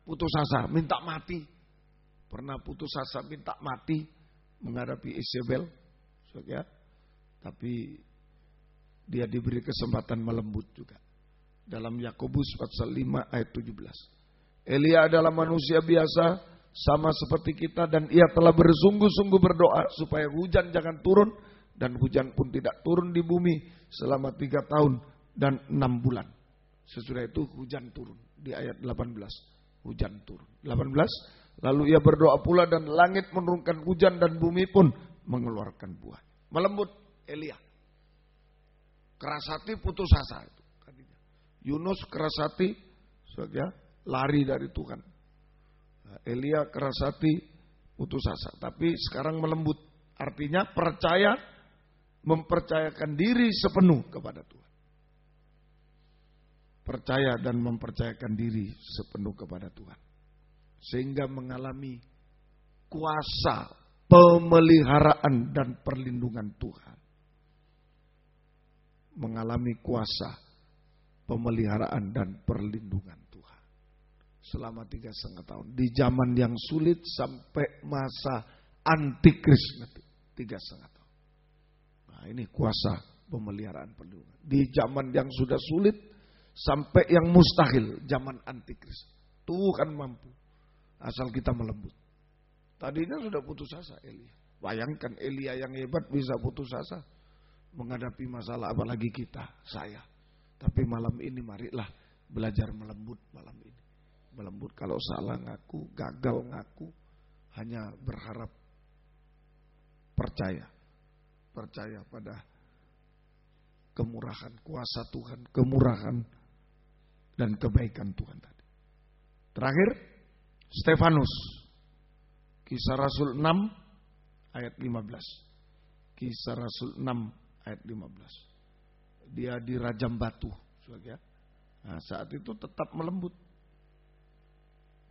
putus asa, minta mati. Pernah putus asa, minta mati menghadapi Isabel. Ya. Tapi dia diberi kesempatan melembut juga. Dalam Yakobus pasal 5 ayat 17. Elia adalah manusia biasa, sama seperti kita, dan ia telah bersungguh-sungguh berdoa supaya hujan jangan turun, dan hujan pun tidak turun di bumi selama 3 tahun dan 6 bulan. Sesudah itu hujan turun, di ayat 18, hujan turun. 18, lalu ia berdoa pula dan langit menurunkan hujan dan bumi pun mengeluarkan buah. Melembut Elia. Keras hati putus asa itu. Yunus keras hati, ya, lari dari Tuhan. Elia keras hati, putus asa. Tapi sekarang melembut. Artinya percaya, mempercayakan diri sepenuh kepada Tuhan. Percaya dan mempercayakan diri sepenuh kepada Tuhan. Sehingga mengalami kuasa pemeliharaan dan perlindungan Tuhan. Mengalami kuasa pemeliharaan dan perlindungan Tuhan. Selama 3,5 tahun. Di zaman yang sulit sampai masa antikris nanti. 3,5 tahun. Nah ini kuasa pemeliharaan perlindungan. Di zaman yang sudah sulit sampai yang mustahil. Zaman antikris. Tuhan mampu. Asal kita melembut. Tadinya sudah putus asa Elia. Bayangkan Elia yang hebat bisa putus asa. Menghadapi masalah apalagi kita, saya. Tapi malam ini marilah belajar melembut malam ini. Melembut kalau salah ngaku, gagal ngaku, hanya berharap percaya. Percaya pada kemurahan, kuasa Tuhan, kemurahan dan kebaikan Tuhan tadi. Terakhir, Stefanus. Kisah Rasul 6 ayat 15. Kisah Rasul 6 ayat 15. Dia dirajam batu, ya. Nah, saat itu tetap melembut,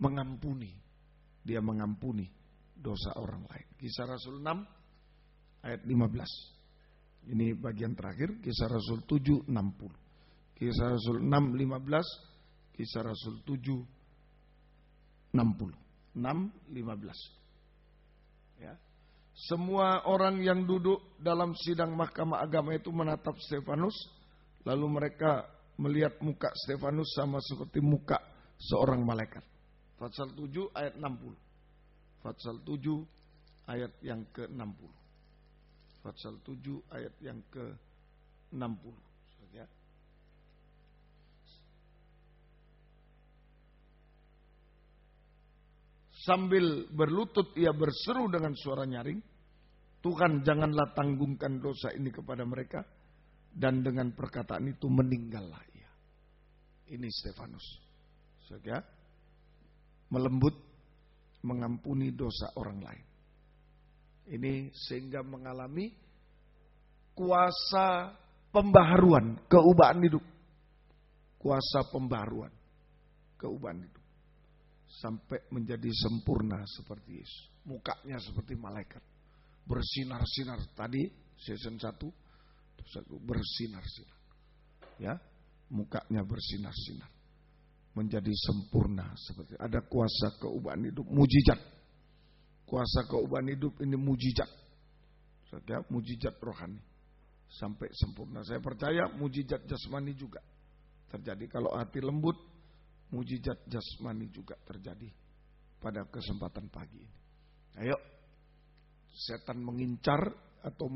mengampuni. Dia mengampuni dosa orang lain. Kisah Rasul 6 ayat 15. Ini bagian terakhir. Kisah Rasul 7 60. Kisah Rasul 6 15. Kisah Rasul 7 60. 6 15. Ya. Semua orang yang duduk dalam sidang mahkamah agama itu menatap Stefanus. Lalu mereka melihat muka Stefanus sama seperti muka seorang malaikat. Pasal 7 ayat 60. Pasal 7 ayat yang ke-60. Pasal 7 ayat yang ke-60. Ya. Sambil berlutut ia berseru dengan suara nyaring, Tuhan janganlah tanggungkan dosa ini kepada mereka. Dan dengan perkataan itu meninggallah ia. Ini Stefanus. Ya. Melembut, mengampuni dosa orang lain. Ini sehingga mengalami kuasa pembaharuan, keubahan hidup. kuasa pembaruan, keubahan hidup. Sampai menjadi sempurna seperti Yesus. Mukanya seperti malaikat. Bersinar-sinar. Tadi season 1 bersinar-sinar. Ya, mukanya bersinar-sinar. Menjadi sempurna seperti ada kuasa keubahan hidup, mujizat. Kuasa keubahan hidup ini mujizat. Ya, mujizat rohani. Sampai sempurna. Saya percaya mujizat jasmani juga terjadi kalau hati lembut. Mujizat jasmani juga terjadi pada kesempatan pagi ini. Ayo, setan mengincar atau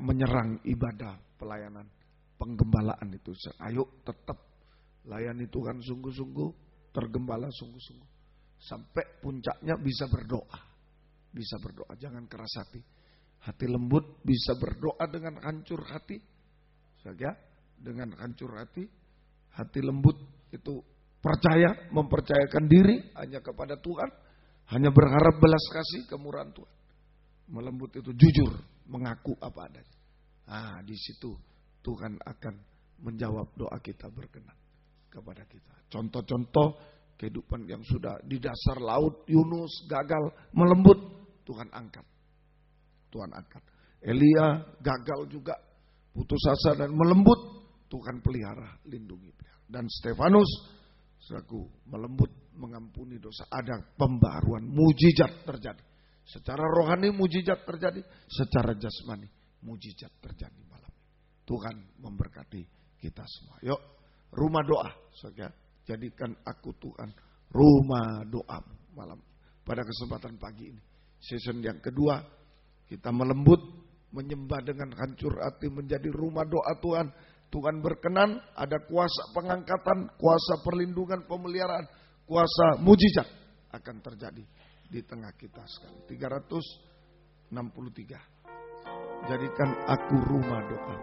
menyerang ibadah, pelayanan, penggembalaan itu. Ayo tetap layani Tuhan sungguh-sungguh, tergembala sungguh-sungguh. Sampai puncaknya bisa berdoa. Bisa berdoa, jangan keras hati. Hati lembut bisa berdoa dengan hancur hati. Dengan hancur hati. Hati lembut itu percaya, mempercayakan diri hanya kepada Tuhan, hanya berharap belas kasih kemurahan Tuhan. Melembut itu jujur, mengaku apa adanya. Di situ Tuhan akan menjawab doa kita berkenan kepada kita. Contoh-contoh kehidupan yang sudah di dasar laut, Yunus gagal, melembut, Tuhan angkat. Tuhan angkat. Elia gagal juga, putus asa dan melembut, Tuhan pelihara, lindungi. Dan Stefanus selaku melembut, mengampuni dosa. Ada pembaruan, mujizat terjadi. Secara rohani mujizat terjadi. Secara jasmani mujizat terjadi malam ini. Tuhan memberkati kita semua. Yuk, rumah doa. Saudara, jadikan aku Tuhan rumah doa malam. Pada kesempatan pagi ini. Season yang kedua. Kita melembut, menyembah dengan hancur hati menjadi rumah doa Tuhan. Tuhan berkenan, ada kuasa pengangkatan, kuasa perlindungan, pemeliharaan, kuasa mujizat akan terjadi di tengah kita sekali. 363. Jadikan aku rumah doa.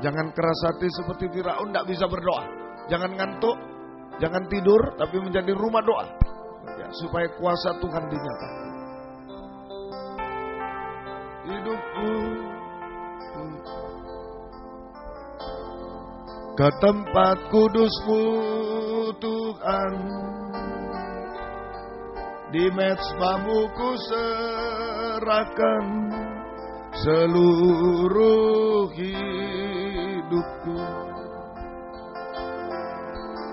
Jangan keras hati seperti Firaun, tidak bisa berdoa. Jangan ngantuk, jangan tidur, tapi menjadi rumah doa. Ya, supaya kuasa Tuhan dinyatakan. Hidupku ke tempat kudus-Mu Tuhan, di mezbah-Mu ku serahkan seluruh hidupku.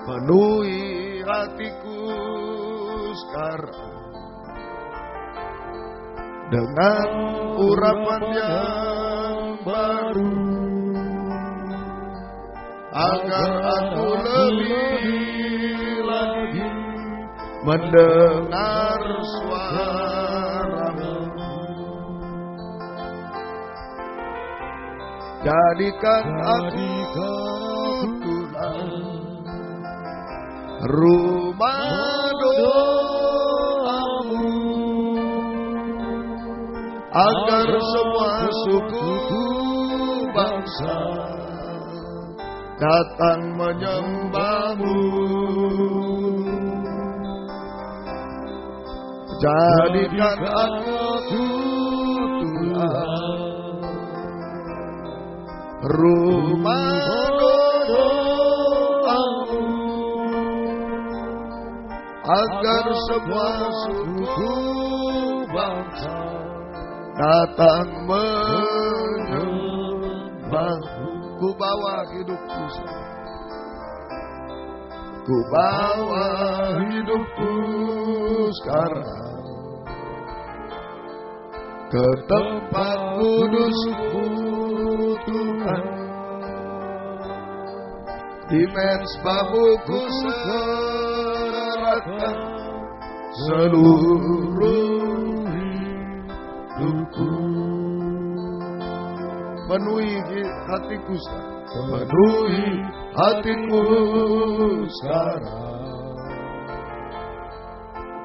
Penuhi hatiku sekarang dengan urapan yang baru, agar aku lebih lagi mendengar suara-Mu. Jadikan aku Tuhan rumah doa-Mu, agar semua suku bangsa datang menyembah-Mu. Jadikan aku Tuhan rumah doa-Mu, agar semua suku bangsa datang menyembah-Mu. Ku bawa hidupku, ku bawa hidupku sekarang ke tempat kudus-Mu Tuhan, di mezbah-Mu ku serahkan seluruh hidupku. Penuhi hatiku sekarang, penuhi hatiku sekarang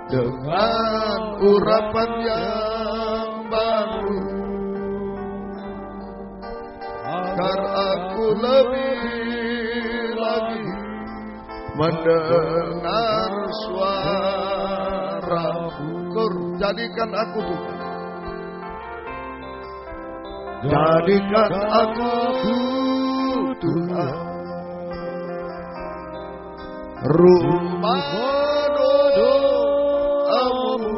dengan urapan yang baru, agar aku lebih lagi mendengar suara-Mu. Jadikan aku Tuhan, jadikan aku Tuhan rumah doamu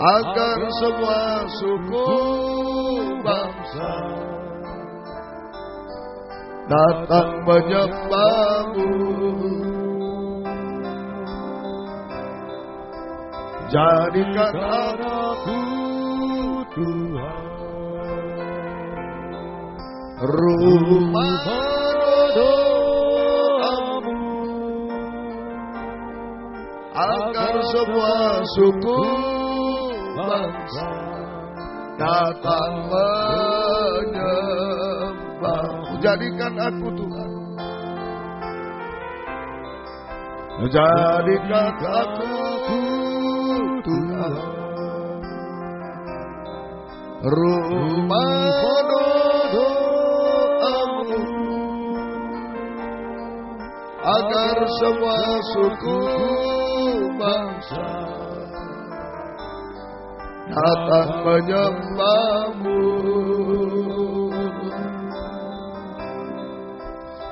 agar semua suku bangsa datang menyembahmu. Jadikan aku Tuhan rumah doamu agar semua suku bangsa datang menyembahmu. Jadikan aku Tuhan, jadikan aku Tuhan rumah doamu agar semua suku bangsa datang menyembahmu.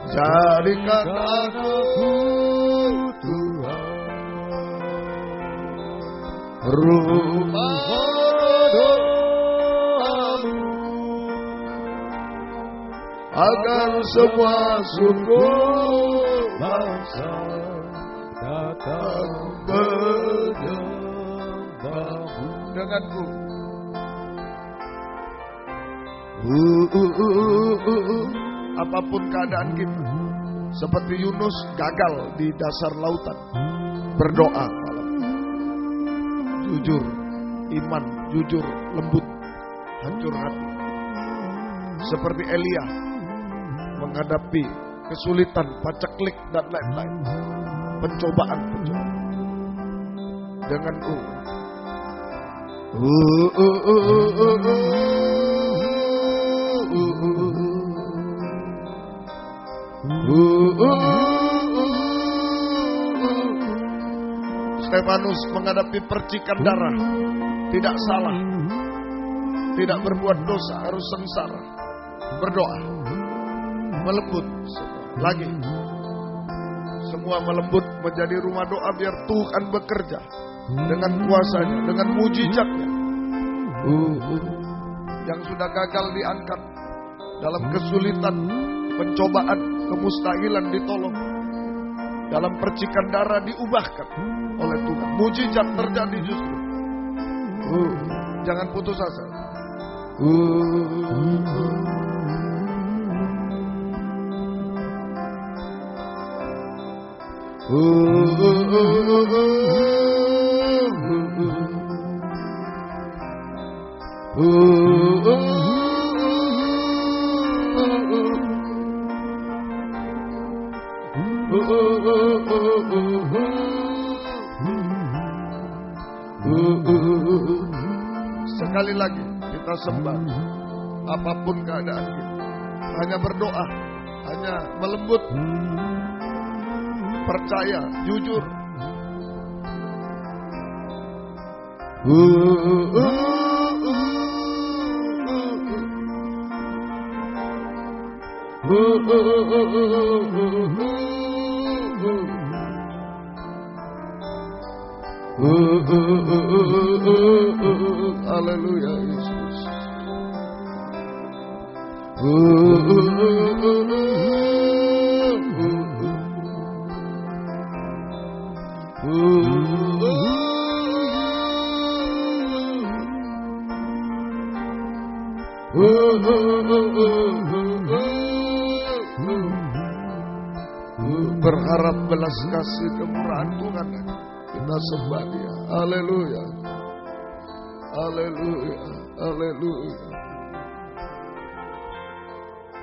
Jadikan aku Tuhan rumah doamu agar semua suku bangsa datang menyembahmu. Denganku apapun keadaan kita, seperti Yunus gagal di dasar lautan, berdoa malam, jujur, iman, jujur, lembut, hancur hati. Seperti Elia menghadapi kesulitan, paceklik dan lain-lain, pencobaan. Denganku Stefanus menghadapi percikan darah, tidak salah, tidak berbuat dosa, harus sengsara, berdoa, melembut lagi, semua melembut menjadi rumah doa biar Tuhan bekerja dengan kuasanya, dengan mujizatnya. Yang sudah gagal diangkat, dalam kesulitan, pencobaan, kemustahilan ditolong, dalam percikan darah diubahkan oleh Tuhan. Mujizat terjadi justru. Jangan putus asa. Sekali lagi kita sembah, apapun keadaan kita, hanya berdoa, hanya melembut, percaya, jujur. Haleluya Yesus. Berharap belas kasih kemurahan Tuhan, kita sembah Dia. Haleluya, haleluya, haleluya,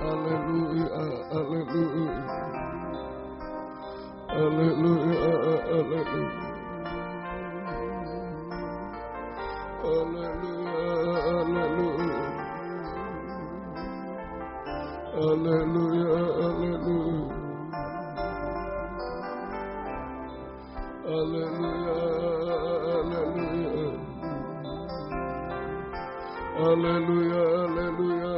haleluya, haleluya, haleluya, haleluya, haleluya, haleluya. Haleluya, haleluya, haleluya, haleluya,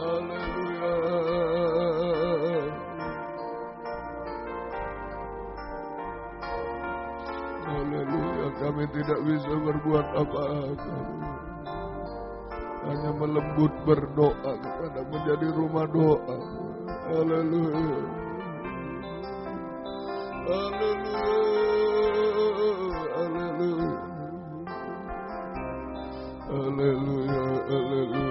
haleluya. berbuat apa-apa. Hanya melembut berdoa kepada menjadi rumah doa. Haleluya. Haleluya. Haleluya. Haleluya. Haleluya.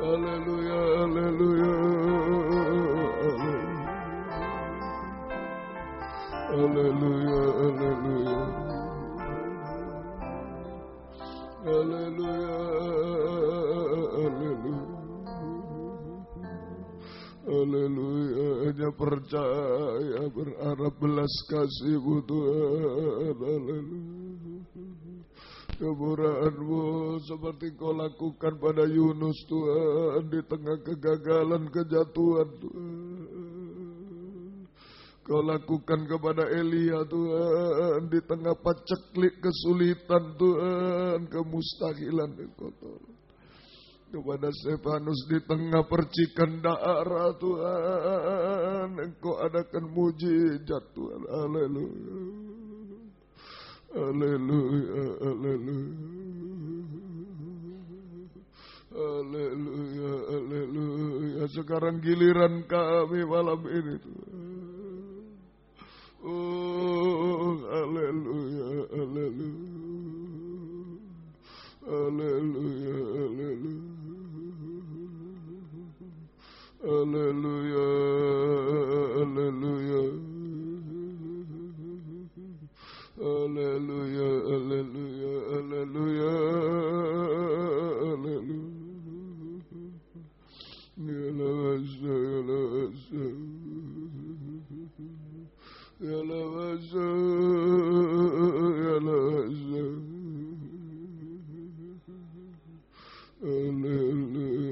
Haleluya. Haleluya. Haleluya. Haleluya. Haleluya. Haleluya. Hanya percaya, berharap belas kasih-Mu Tuhan. Haleluya. Kemurahan-Mu seperti Kau lakukan pada Yunus Tuhan, di tengah kegagalan, kejatuhan Tuhan. Kau lakukan kepada Elia Tuhan, di tengah paceklik kesulitan Tuhan, kemustahilan Engkau tolong. Kepada Stefanus di tengah percikan darah Tuhan, Engkau adakan mujizat Tuhan. Haleluya. Haleluya. Haleluya. Haleluya. Haleluya. Sekarang giliran kami malam ini Tuhan. Oh, haleluya, haleluya, haleluya, haleluya, haleluya, haleluya, haleluya, haleluya, haleluya, haleluya. Ya lawasa, ya lawasa, haleluya, haleluya, haleluya,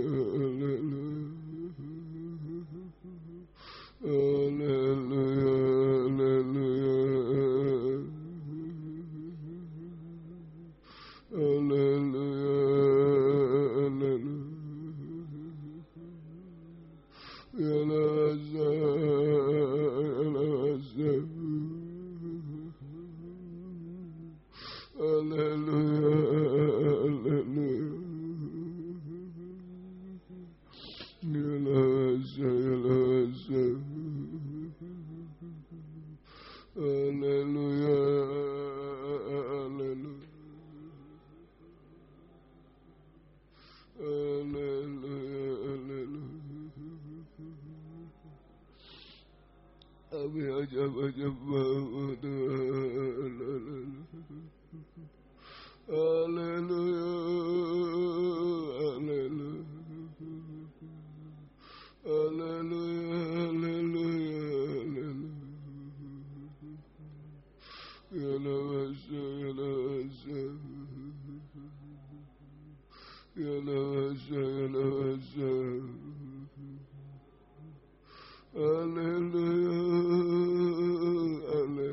haleluya,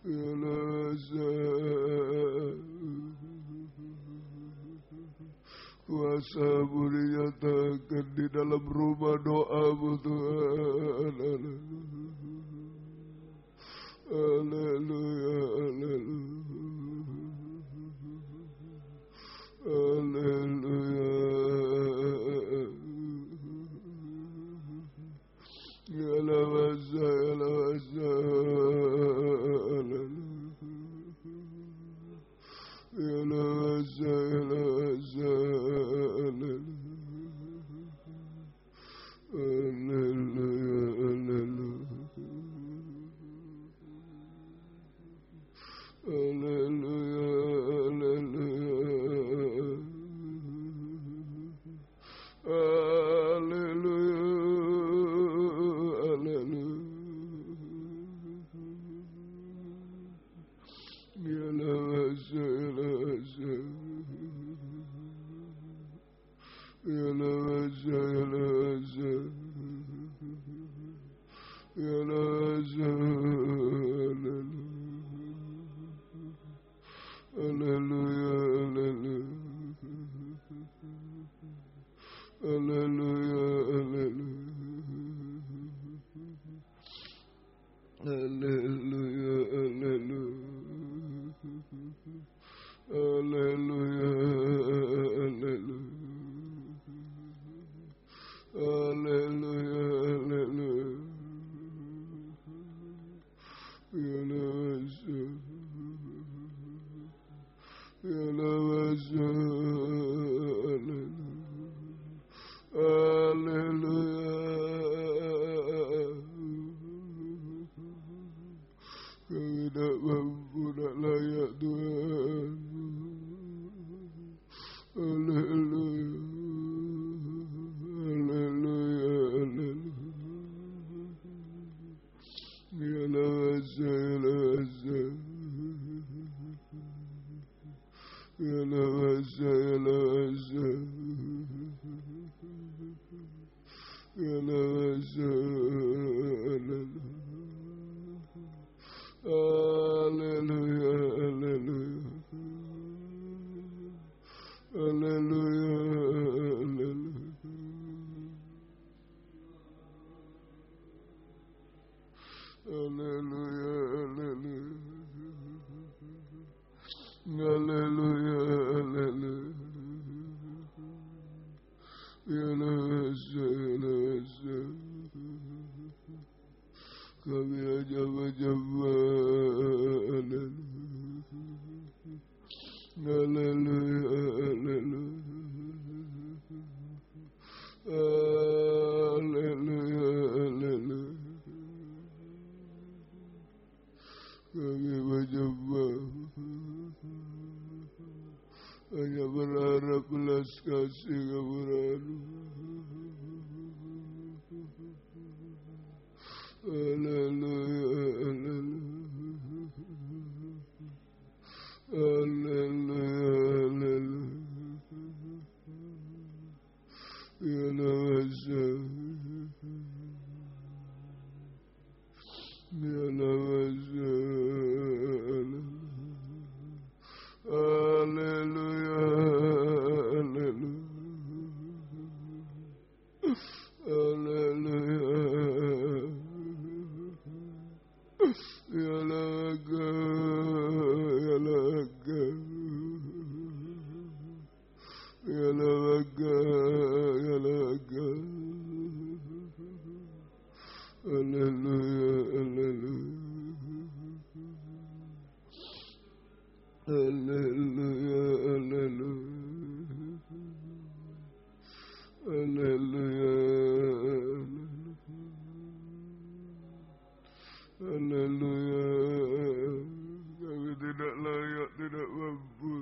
ya lawasa. Kuasa-Mu dinyatakan di dalam rumah doa-Mu Tuhan. Haleluya, haleluya, haleluya, ya lawasa, ya lawasa, ya lawasa, ya lawasa. Hallelujah, Haleluya, haleluya. Haleluya, haleluya. Haleluya, haleluya. Kami tak mampu, tak layak Tuhan. Haleluya, haleluya, haleluya. Ya lawasa, ya lawasa. Ya lawasa, ya lawasa. Ya lawasa, haleluya. Haleluya, haleluya. Haleluya, haleluya. Haleluya, haleluya. Haleluya, haleluya. Ya lawasa, ya lawasa. Kami hanya menyembah. Haleluya, haleluya. Haleluya, haleluya. Kami menyembah. Hanya berharap belas kasih kamu. Haleluya, haleluya. Haleluya, haleluya. Ya lawasa. Ya lawasa. Haleluya, haleluya. Haleluya. Ya laga, ya laga. Ya laga, ya laga. Haleluya, haleluya. Haleluya, haleluya. Haleluya, haleluya. Kami tidak layak, tidak mampu.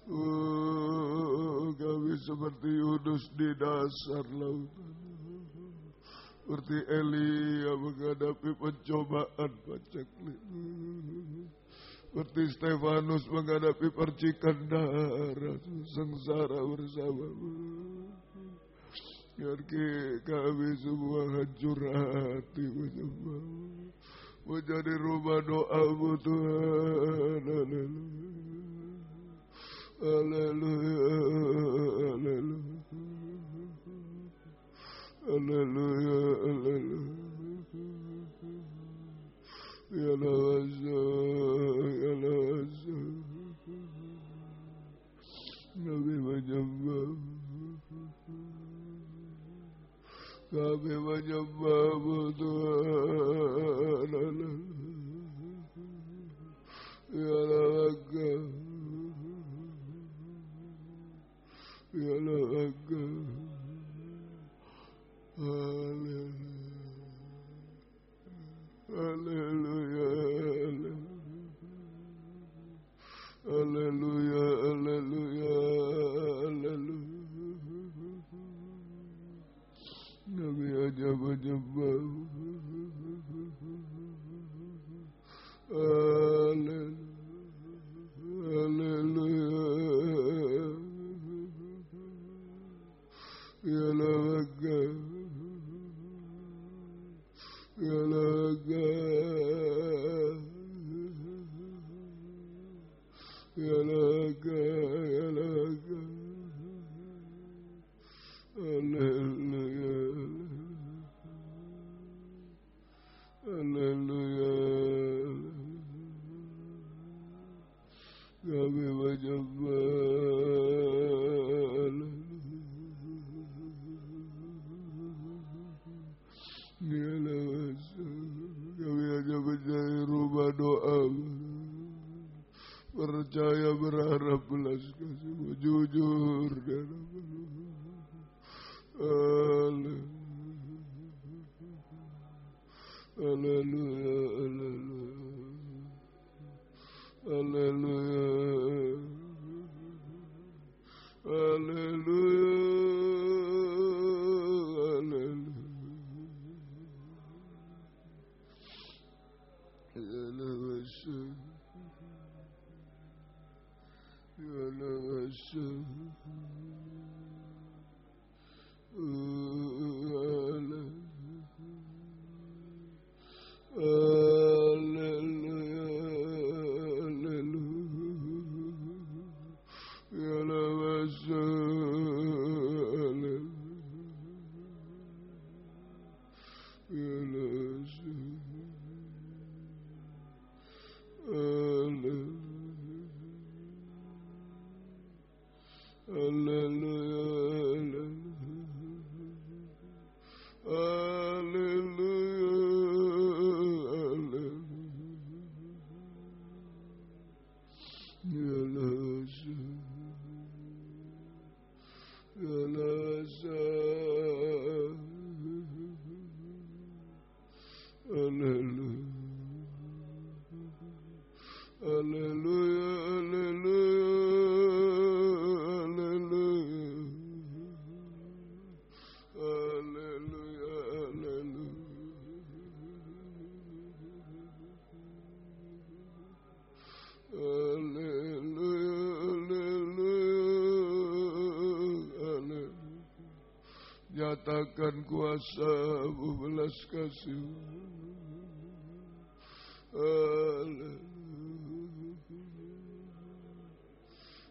Oh, kami seperti Yunus di dasar lautan. Seperti Elia menghadapi pencobaan paceklik. Seperti Stefanus menghadapi percikan darah sengsara bersamamu. Biar kami semua hancur hati menyembah, menjadi rumah doamu Tuhan. Haleluya, haleluya. Haleluya, haleluya. Ya lawasa, ya lawasa. Kami menyembah. Kami menyembah-Mu Tuhan. Ya laga, ya laga. Haleluya, haleluya, haleluya, haleluya. Kami hanya menyembah. Haleluya. Ya laga, ya laga, ya laga, ya laga. Haleluya, Haleluya. Kami menyembah. Kami hanya menjadi rumah doa, percaya, berharap, belas kasih, jujur dan haleluya, haleluya, haleluya, nyatakan kuasa-Mu, belas kasih-Mu. Haleluya.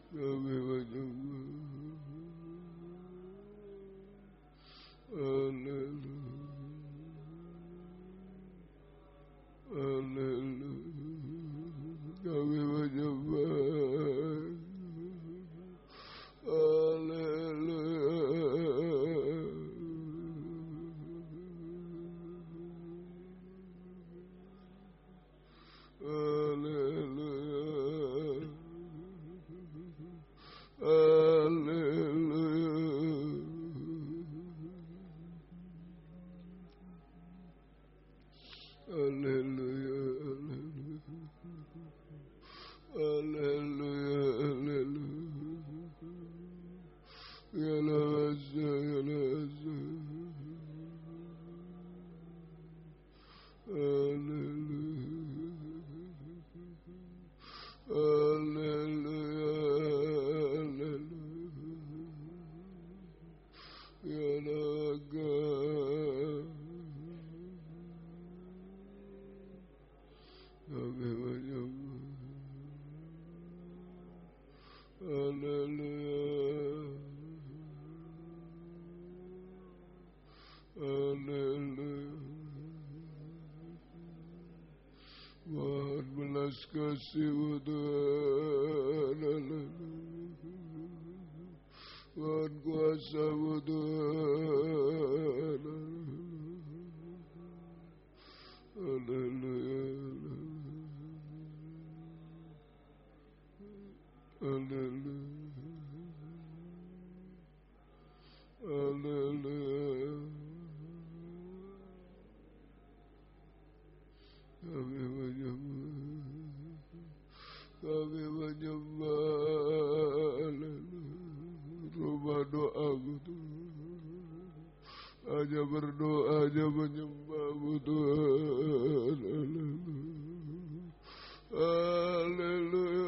Kami menyembah. Haleluya. Haleluya. Kami menyembah. Mohon belas kasih-Mu Tuhan. Mohon kuasa-Mu Tuhan. Haleluya. Haleluya. Haleluya. Kami menyembah rumah doa-Mu Tuhan. Hanya berdoa, hanya menyembah-Mu Tuhan. Haleluya.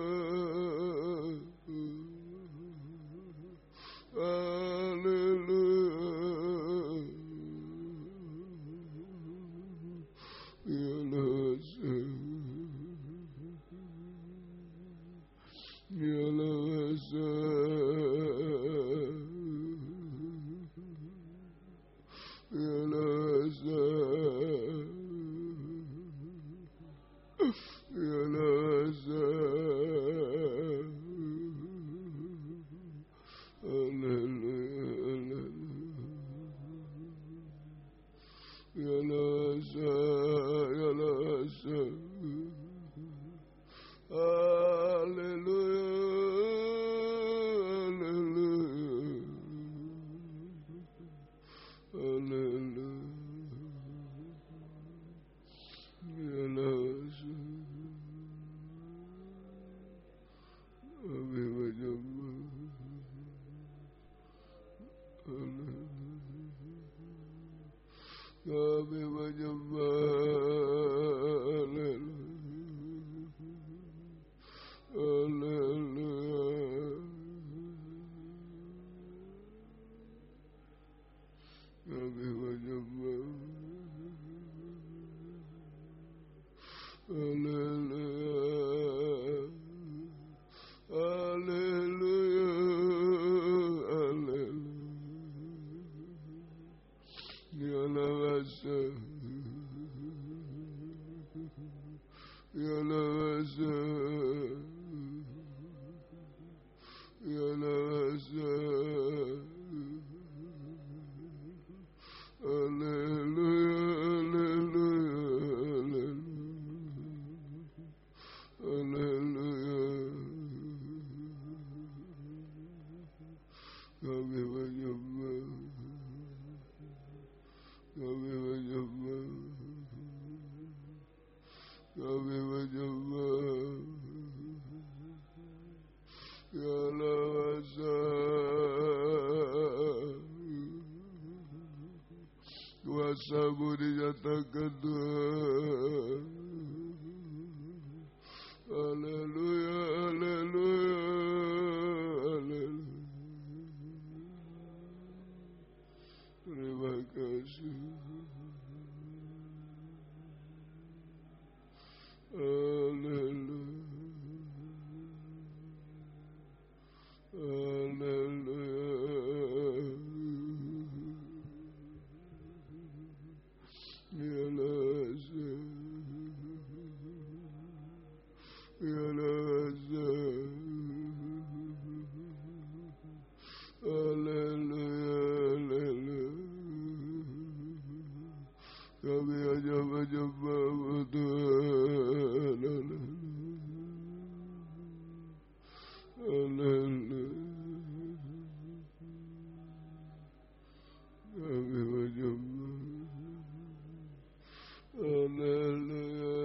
Yalasa, Yalasa. Hallelujah, hallelujah, hallelujah. Yalasa, Abi Bajamba, hallelujah, Abi Bajamba, hallelujah, hallelujah, Abi Bajamba, hallelujah, hallelujah, hallelujah. Yalabasa, Yalabasa, Yalabasa, hallelujah, hallelujah, hallelujah. Kami menyembah, kami menyembah, kami menyembah. Ya lawasa, kuasamu dinyatakan Tuhan. Haleluya, haleluya, haleluya. Terima kasih. Haleluya, haleluya. Ya lasa, ya lasa. Haleluya, haleluya. Kami hanya menyembah Tuhan. Haleluya. Kami menyembah. Haleluya.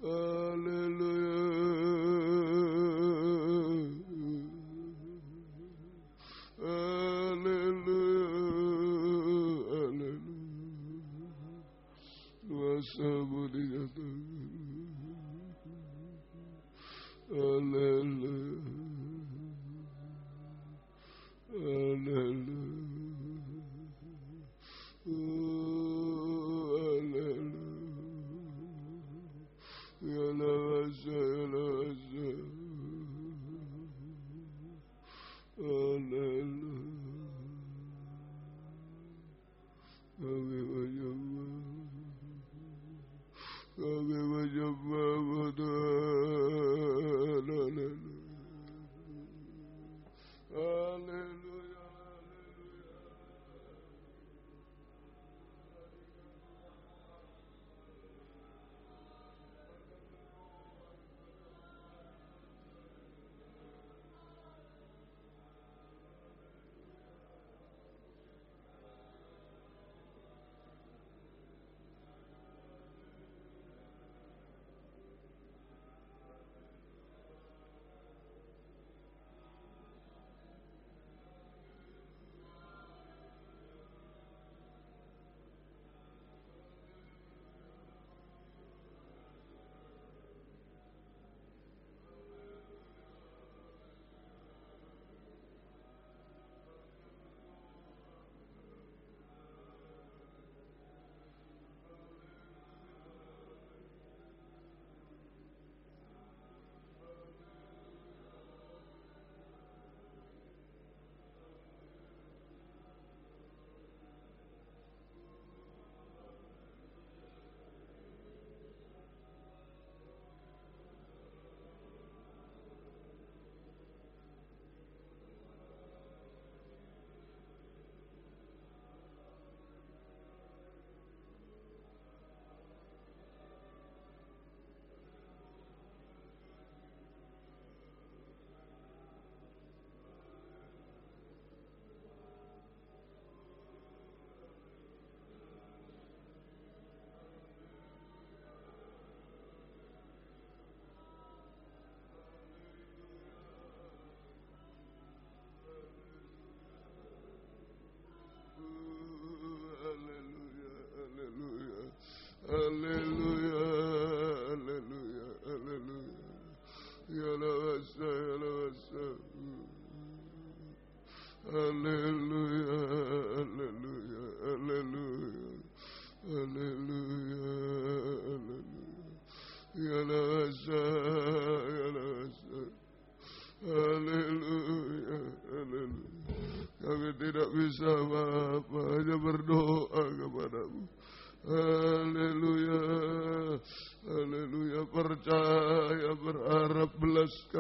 Haleluya. Haleluya. Haleluya. Kuasamu dinyatakan. Haleluya. Haleluya. Haleluya. Ya lawasa, ya lawasa. Haleluya. Kami menyembah, kami menyembah Tuhan. Haleluya.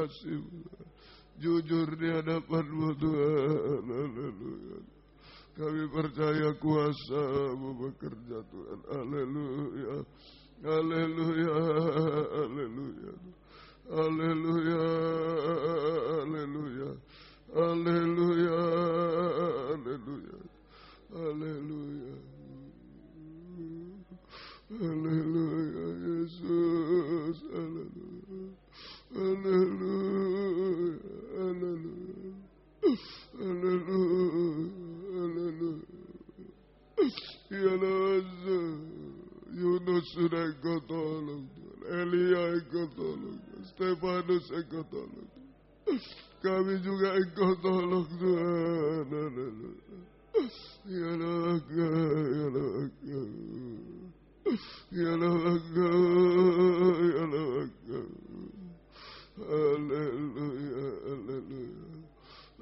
kasih-Mu. Jujur di hadapan-Mu Tuhan. Haleluya. Kami percaya kuasa-Mu bekerja Tuhan. Haleluya. Haleluya. Haleluya. Haleluya. Haleluya. Haleluya. Haleluya. Haleluya. Haleluya Yesus. Haleluya. Haleluya. Haleluya. Haleluya. Haleluya. Ya Allah. Yunus sudah Engkau tolong. Elia Engkau tolong. Stefanus Engkau tolong. Kami juga Engkau tolong Tuhan. Haleluya. Ya Allah. Ya Allah. Ya Allah. Ya Allah. Haleluya. Haleluya.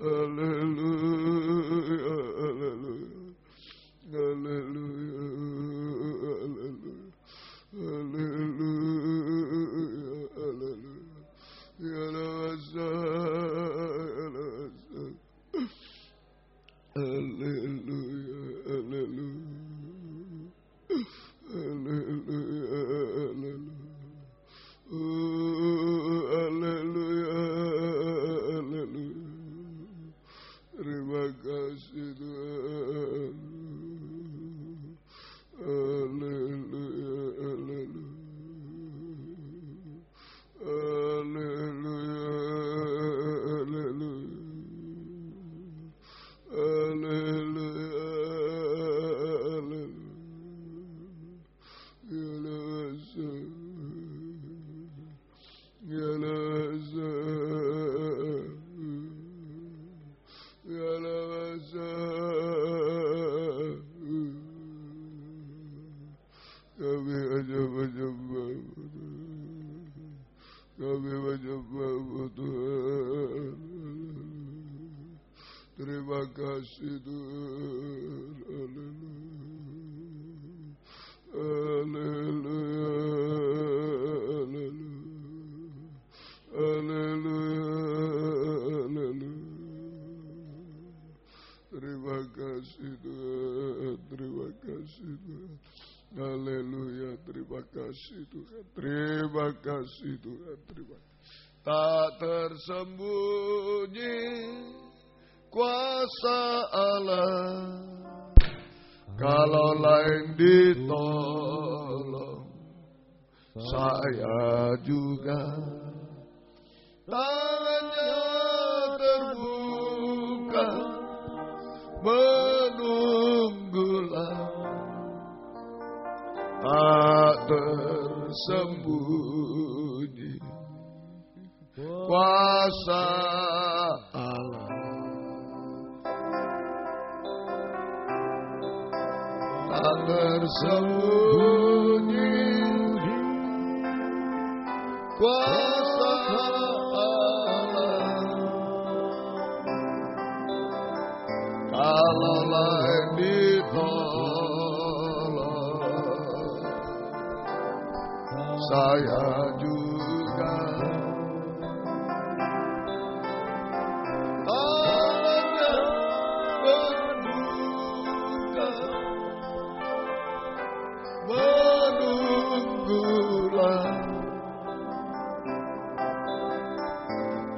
Haleluya. Haleluya. Haleluya. Haleluya. Haleluya. Ya Allah. Haleluya. Haleluya. Haleluya. Haleluya. Haleluya. Terima kasih Tuhan. Haleluya. Haleluya. Haleluya. Haleluya. Haleluya. Kami menyembah Tuhan. Terima kasih Tuhan. Haleluya. Haleluya. Haleluya. Terima kasih Tuhan. Terima kasih Tuhan. Haleluya, terima kasih Tuhan. Terima kasih Tuhan. Terima kasih. Tak tersembunyi kuasa Allah, kalau lain ditolong, saya juga tangannya terbuka, menunggulah. Tak tersembunyi kuasa Allah, tak tersembunyi kuasa Allah, kalau lain ditolong, saya juga tangannya berbuka, menunggulah.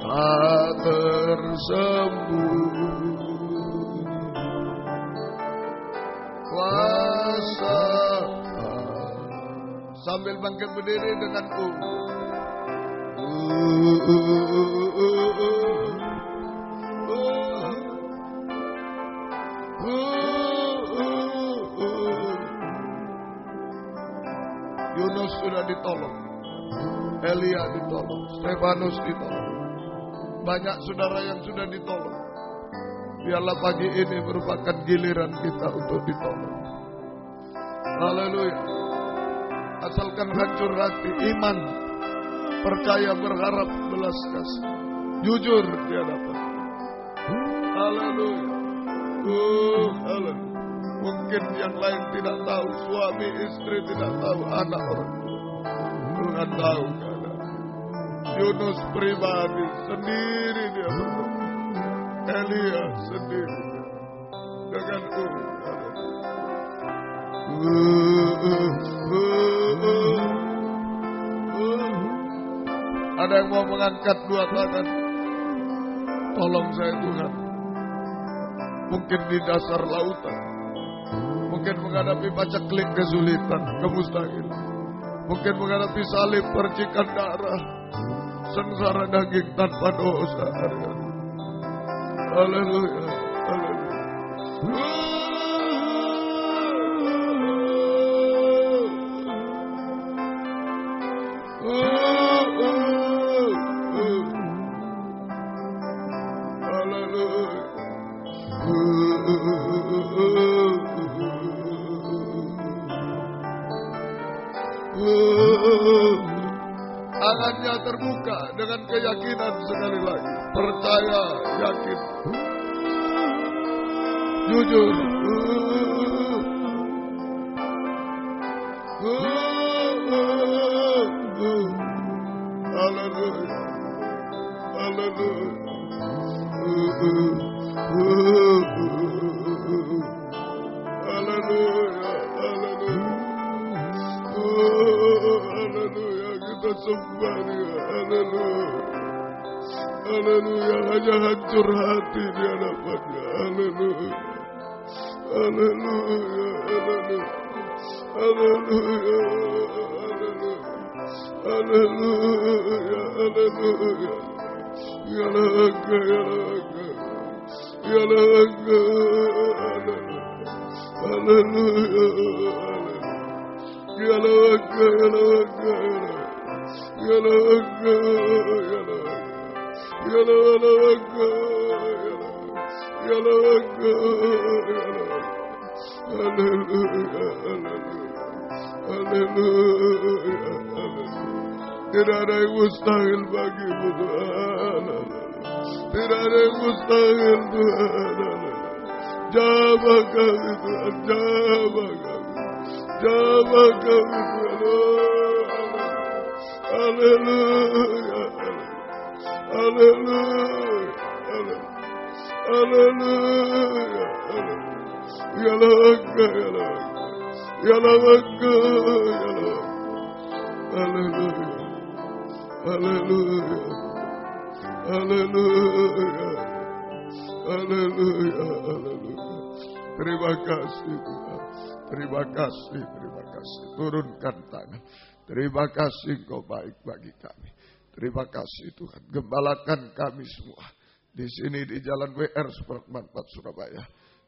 Tak tersembunyi kuasa. Sambil bangkit berdiri denganku. Yunus sudah ditolong, Elia ditolong, Stefanus ditolong. Banyak saudara yang sudah ditolong. Biarlah pagi ini merupakan giliran kita untuk ditolong. Haleluya. Asalkan hancur hati, iman, percaya, berharap, belas kasih, jujur di hadapan. Haleluya. Haleluya. Mungkin yang lain tidak tahu, suami istri tidak tahu, anak orang tua. Tuhan tahu keadaan. Yunus pribadi sendiri dia berdoa. Elia sendiri dengan Ada yang mau mengangkat dua tangan? Tolong saya Tuhan. Mungkin di dasar lautan, mungkin menghadapi paceklik kesulitan, kemustahilan, mungkin menghadapi salib percikan darah, sengsara daging tanpa dosa. Haleluya, haleluya. Tangannya terbuka dengan keyakinan sekali lagi. Percaya, yakin, jujur. Haleluya, haleluya. Haleluya, haleluya. Haleluya, kita sembah dia. Haleluya, haleluya. Hanya hancur hati di hadapannya. Haleluya, haleluya, haleluya, haleluya, haleluya, haleluya. Ya laga, ya laga, ya laga, haleluya, ya laga, ya laga, ya laga, ya laga, ya laga, haleluya, haleluya, haleluya. Tidak ada yang mustahil bagimu Tuhan. Tidak ada yang mustahil Tuhan. Jamah kami Tuhan, jamah kami, jamah kami Tuhan. Haleluya, haleluya, haleluya, ya laga, ya laga, ya laga, ya laga. Haleluya, haleluya, haleluya, haleluya, haleluya. Terima kasih Tuhan, terima kasih, terima kasih. Turunkan tangan. Terima kasih Engkau baik bagi kami. Terima kasih Tuhan. Gembalakan kami semua. Di sini di Jalan WR Supratman 4 Surabaya.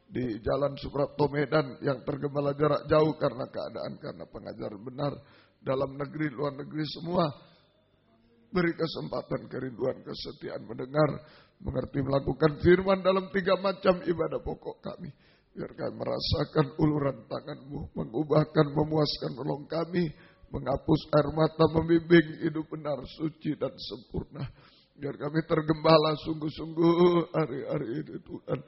Di Jalan Suprapto Medan yang tergembala jarak jauh karena keadaan, karena pengajaran benar. Dalam negeri, luar negeri semua. Beri kesempatan, kerinduan, kesetiaan mendengar, mengerti, melakukan firman dalam 3 macam ibadah pokok kami. Biar kami merasakan uluran tangan-Mu, mengubahkan, memuaskan, menolong kami, menghapus air mata, membimbing hidup benar, suci dan sempurna. Biar kami tergembala sungguh-sungguh hari-hari ini Tuhan.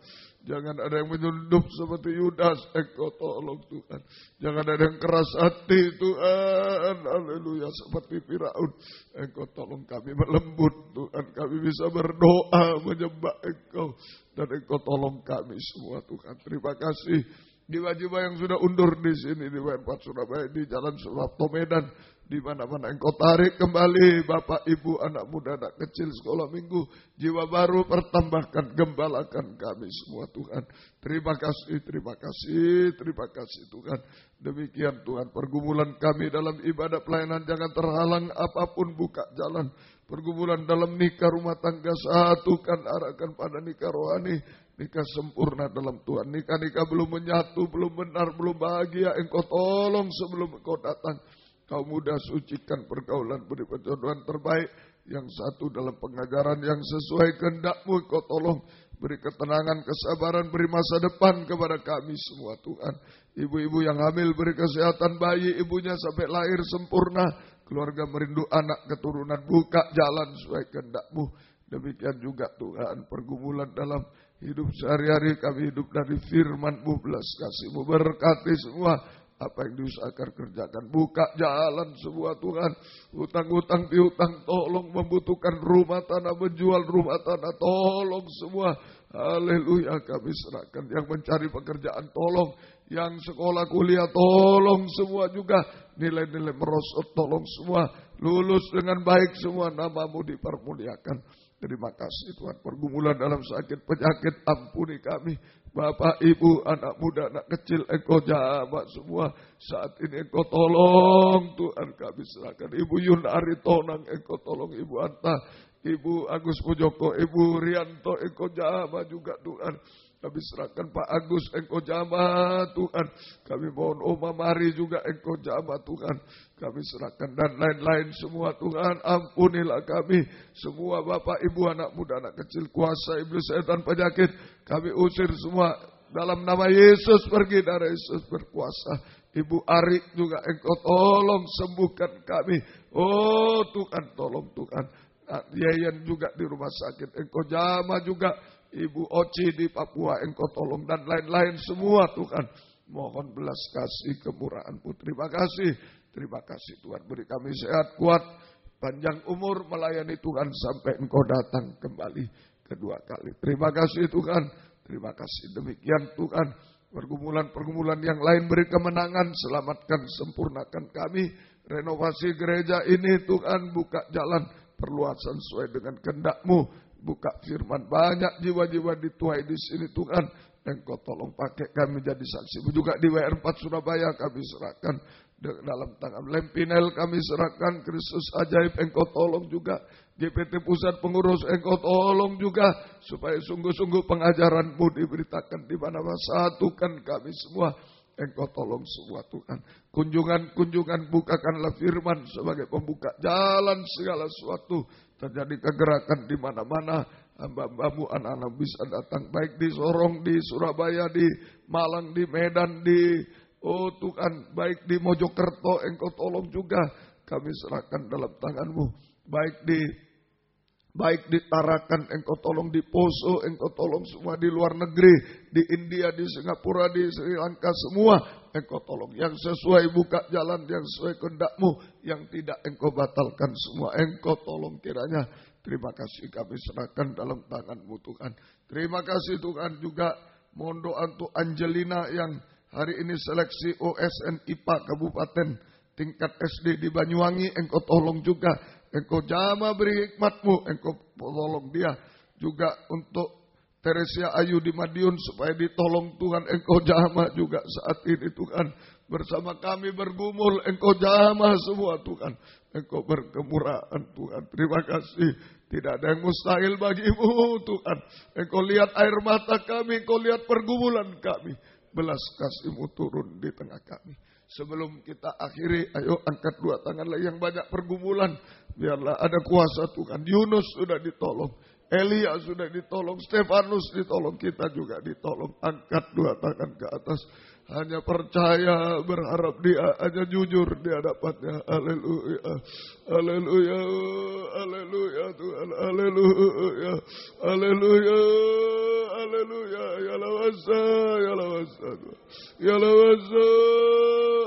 Jangan ada yang menyelundup seperti Yudas. Engkau tolong Tuhan. Jangan ada yang keras hati Tuhan. Haleluya, seperti Firaun. Engkau tolong kami melembut Tuhan. Kami bisa berdoa menyembah Engkau. Dan Engkau tolong kami semua Tuhan. Terima kasih. Jiwa-jiwa yang sudah undur di sini di WR4 Surabaya, di Jalan Suprapto Medan, di mana-mana Engkau tarik kembali Bapak Ibu, anak muda, anak kecil, sekolah minggu, jiwa baru pertambahkan, gembalakan kami semua Tuhan. Terima kasih, terima kasih, terima kasih Tuhan. Demikian Tuhan, pergumulan kami dalam ibadah pelayanan jangan terhalang apapun, buka jalan. Pergumulan dalam nikah rumah tangga satukan, arahkan pada nikah rohani. Nikah sempurna dalam Tuhan. Nikah-nikah belum menyatu, belum benar, belum bahagia. Engkau tolong sebelum Engkau datang. Kau mudah sucikan pergaulan, beri perjodohan terbaik. Yang satu dalam pengajaran yang sesuai kehendak-Mu. Engkau tolong beri ketenangan, kesabaran, beri masa depan kepada kami semua Tuhan. Ibu-ibu yang hamil beri kesehatan bayi ibunya sampai lahir sempurna. Keluarga merindu anak keturunan, buka jalan sesuai kehendak-Mu. Demikian juga Tuhan, pergumulan dalam hidup sehari-hari kami hidup dari firman-Mu, belas kasih-Mu, berkati semua apa yang diusahakan kerjakan. Buka jalan semua Tuhan. Hutang-hutang piutang tolong, membutuhkan rumah tanah, menjual rumah tanah tolong semua. Haleluya, kami serahkan. Yang mencari pekerjaan tolong, yang sekolah kuliah tolong semua juga. Nilai-nilai merosot tolong semua. Lulus dengan baik semua, namamu dipermuliakan. Terima kasih Tuhan. Pergumulan dalam sakit penyakit, ampuni kami. Bapak, Ibu, anak muda, anak kecil, Engkau jamah semua. Saat ini Engkau tolong Tuhan, kami serahkan. Ibu Yunari Tonang, Engkau tolong. Ibu Anta, Ibu Agus Pujoko, Ibu Rianto, Engkau jamah juga Tuhan. Kami serahkan Pak Agus, Engkau jamah Tuhan. Kami mohon Oma Mari juga, Engkau jamah Tuhan. Kami serahkan dan lain-lain semua Tuhan. Ampunilah kami. Semua Bapak, Ibu, anak muda, anak kecil, kuasa iblis, setan, penyakit. Kami usir semua dalam nama Yesus, pergi dari Yesus berkuasa. Ibu Ari juga, Engkau tolong sembuhkan kami. Oh Tuhan, tolong Tuhan. Yayan juga di rumah sakit, Engkau jamah juga. Ibu Oci di Papua, Engkau tolong dan lain-lain semua Tuhan. Mohon belas kasih kemurahan-Mu. Terima kasih. Terima kasih Tuhan. Beri kami sehat, kuat, panjang umur melayani Tuhan sampai Engkau datang kembali kedua kali. Terima kasih Tuhan. Terima kasih. Demikian Tuhan. Pergumulan-pergumulan yang lain beri kemenangan. Selamatkan, sempurnakan kami. Renovasi gereja ini Tuhan. Buka jalan perluasan sesuai dengan kehendak-Mu. Buka firman, banyak jiwa-jiwa dituai di sini Tuhan. Engkau tolong pakai kami jadi saksi. Juga di WR4 Surabaya kami serahkan dalam tangan. Lempinel kami serahkan. Kristus ajaib Engkau tolong juga. GPT Pusat Pengurus Engkau tolong juga. Supaya sungguh-sungguh pengajaran-Mu diberitakan di mana-mana. Satukan kami semua. Engkau tolong semua Tuhan. Kunjungan-kunjungan bukakanlah firman sebagai pembuka jalan segala sesuatu. Terjadi kegerakan di mana-mana. Hamba-Hamba-Mu anak-anak bisa datang. Baik di Sorong, di Surabaya, di Malang, di Medan, di Tuhan. Baik di Mojokerto, Engkau tolong juga. Kami serahkan dalam tangan-Mu. Baik di Tarakan, Engkau tolong. Di Poso, Engkau tolong semua. Di luar negeri, di India, di Singapura, di Sri Lanka, semua Engkau tolong. Yang sesuai buka jalan, yang sesuai kehendak-Mu. Yang tidak Engkau batalkan semua. Engkau tolong kiranya. Terima kasih kami serahkan dalam tangan-Mu Tuhan. Terima kasih Tuhan juga. Mohon doa untuk Angelina yang hari ini seleksi OSN IPA Kabupaten tingkat SD di Banyuwangi. Engkau tolong juga. Engkau jamah beri hikmat-Mu. Engkau tolong dia. Juga untuk Teresia Ayu di Madiun supaya ditolong Tuhan. Engkau jamah juga saat ini Tuhan. Bersama kami bergumul. Engkau jamah semua Tuhan. Engkau berkemurahan Tuhan. Terima kasih. Tidak ada yang mustahil bagi-Mu Tuhan. Engkau lihat air mata kami. Engkau lihat pergumulan kami. Belas kasih-Mu turun di tengah kami. Sebelum kita akhiri, ayo angkat dua tangan lagi yang banyak pergumulan. Biarlah ada kuasa Tuhan. Yunus sudah ditolong. Elia sudah ditolong. Stefanus ditolong. Kita juga ditolong. Angkat dua tangan ke atas. Hanya percaya, berharap dia, hanya jujur di hadapannya. Haleluya. Haleluya. Haleluya Tuhan. Haleluya. Haleluya. Haleluya. Ya lawasa. Ya lawasa Tuhan. Ya lawasa.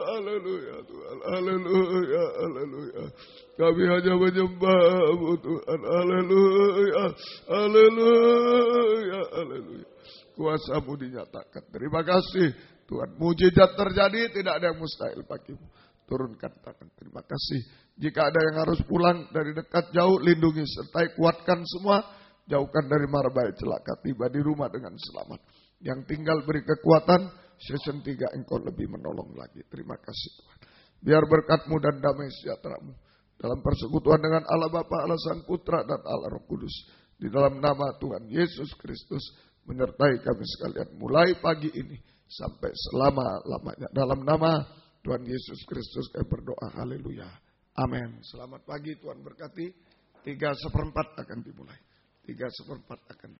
Haleluya Tuhan. Haleluya. Haleluya. Kami hanya menyembah-Mu Tuhan. Haleluya. Haleluya. Haleluya. Kuasa-Mu dinyatakan. Terima kasih. Tuhan, mujizat terjadi, tidak ada yang mustahil bagi-Mu. Turunkan tangan, terima kasih. Jika ada yang harus pulang dari dekat jauh, lindungi sertai kuatkan semua. Jauhkan dari mara bahaya celaka, tiba di rumah dengan selamat. Yang tinggal beri kekuatan, season 3 Engkau lebih menolong lagi. Terima kasih Tuhan. Biar berkat-Mu dan damai sejahtera-Mu dalam persekutuan dengan Allah Bapa, Allah Sang Putra dan Allah Roh Kudus. Di dalam nama Tuhan Yesus Kristus menyertai kami sekalian mulai pagi ini sampai selama-lamanya. Dalam nama Tuhan Yesus Kristus kami berdoa. Haleluya. Amin. Selamat pagi, Tuhan berkati. 3/4 akan dimulai. 3/4 akan dimulai.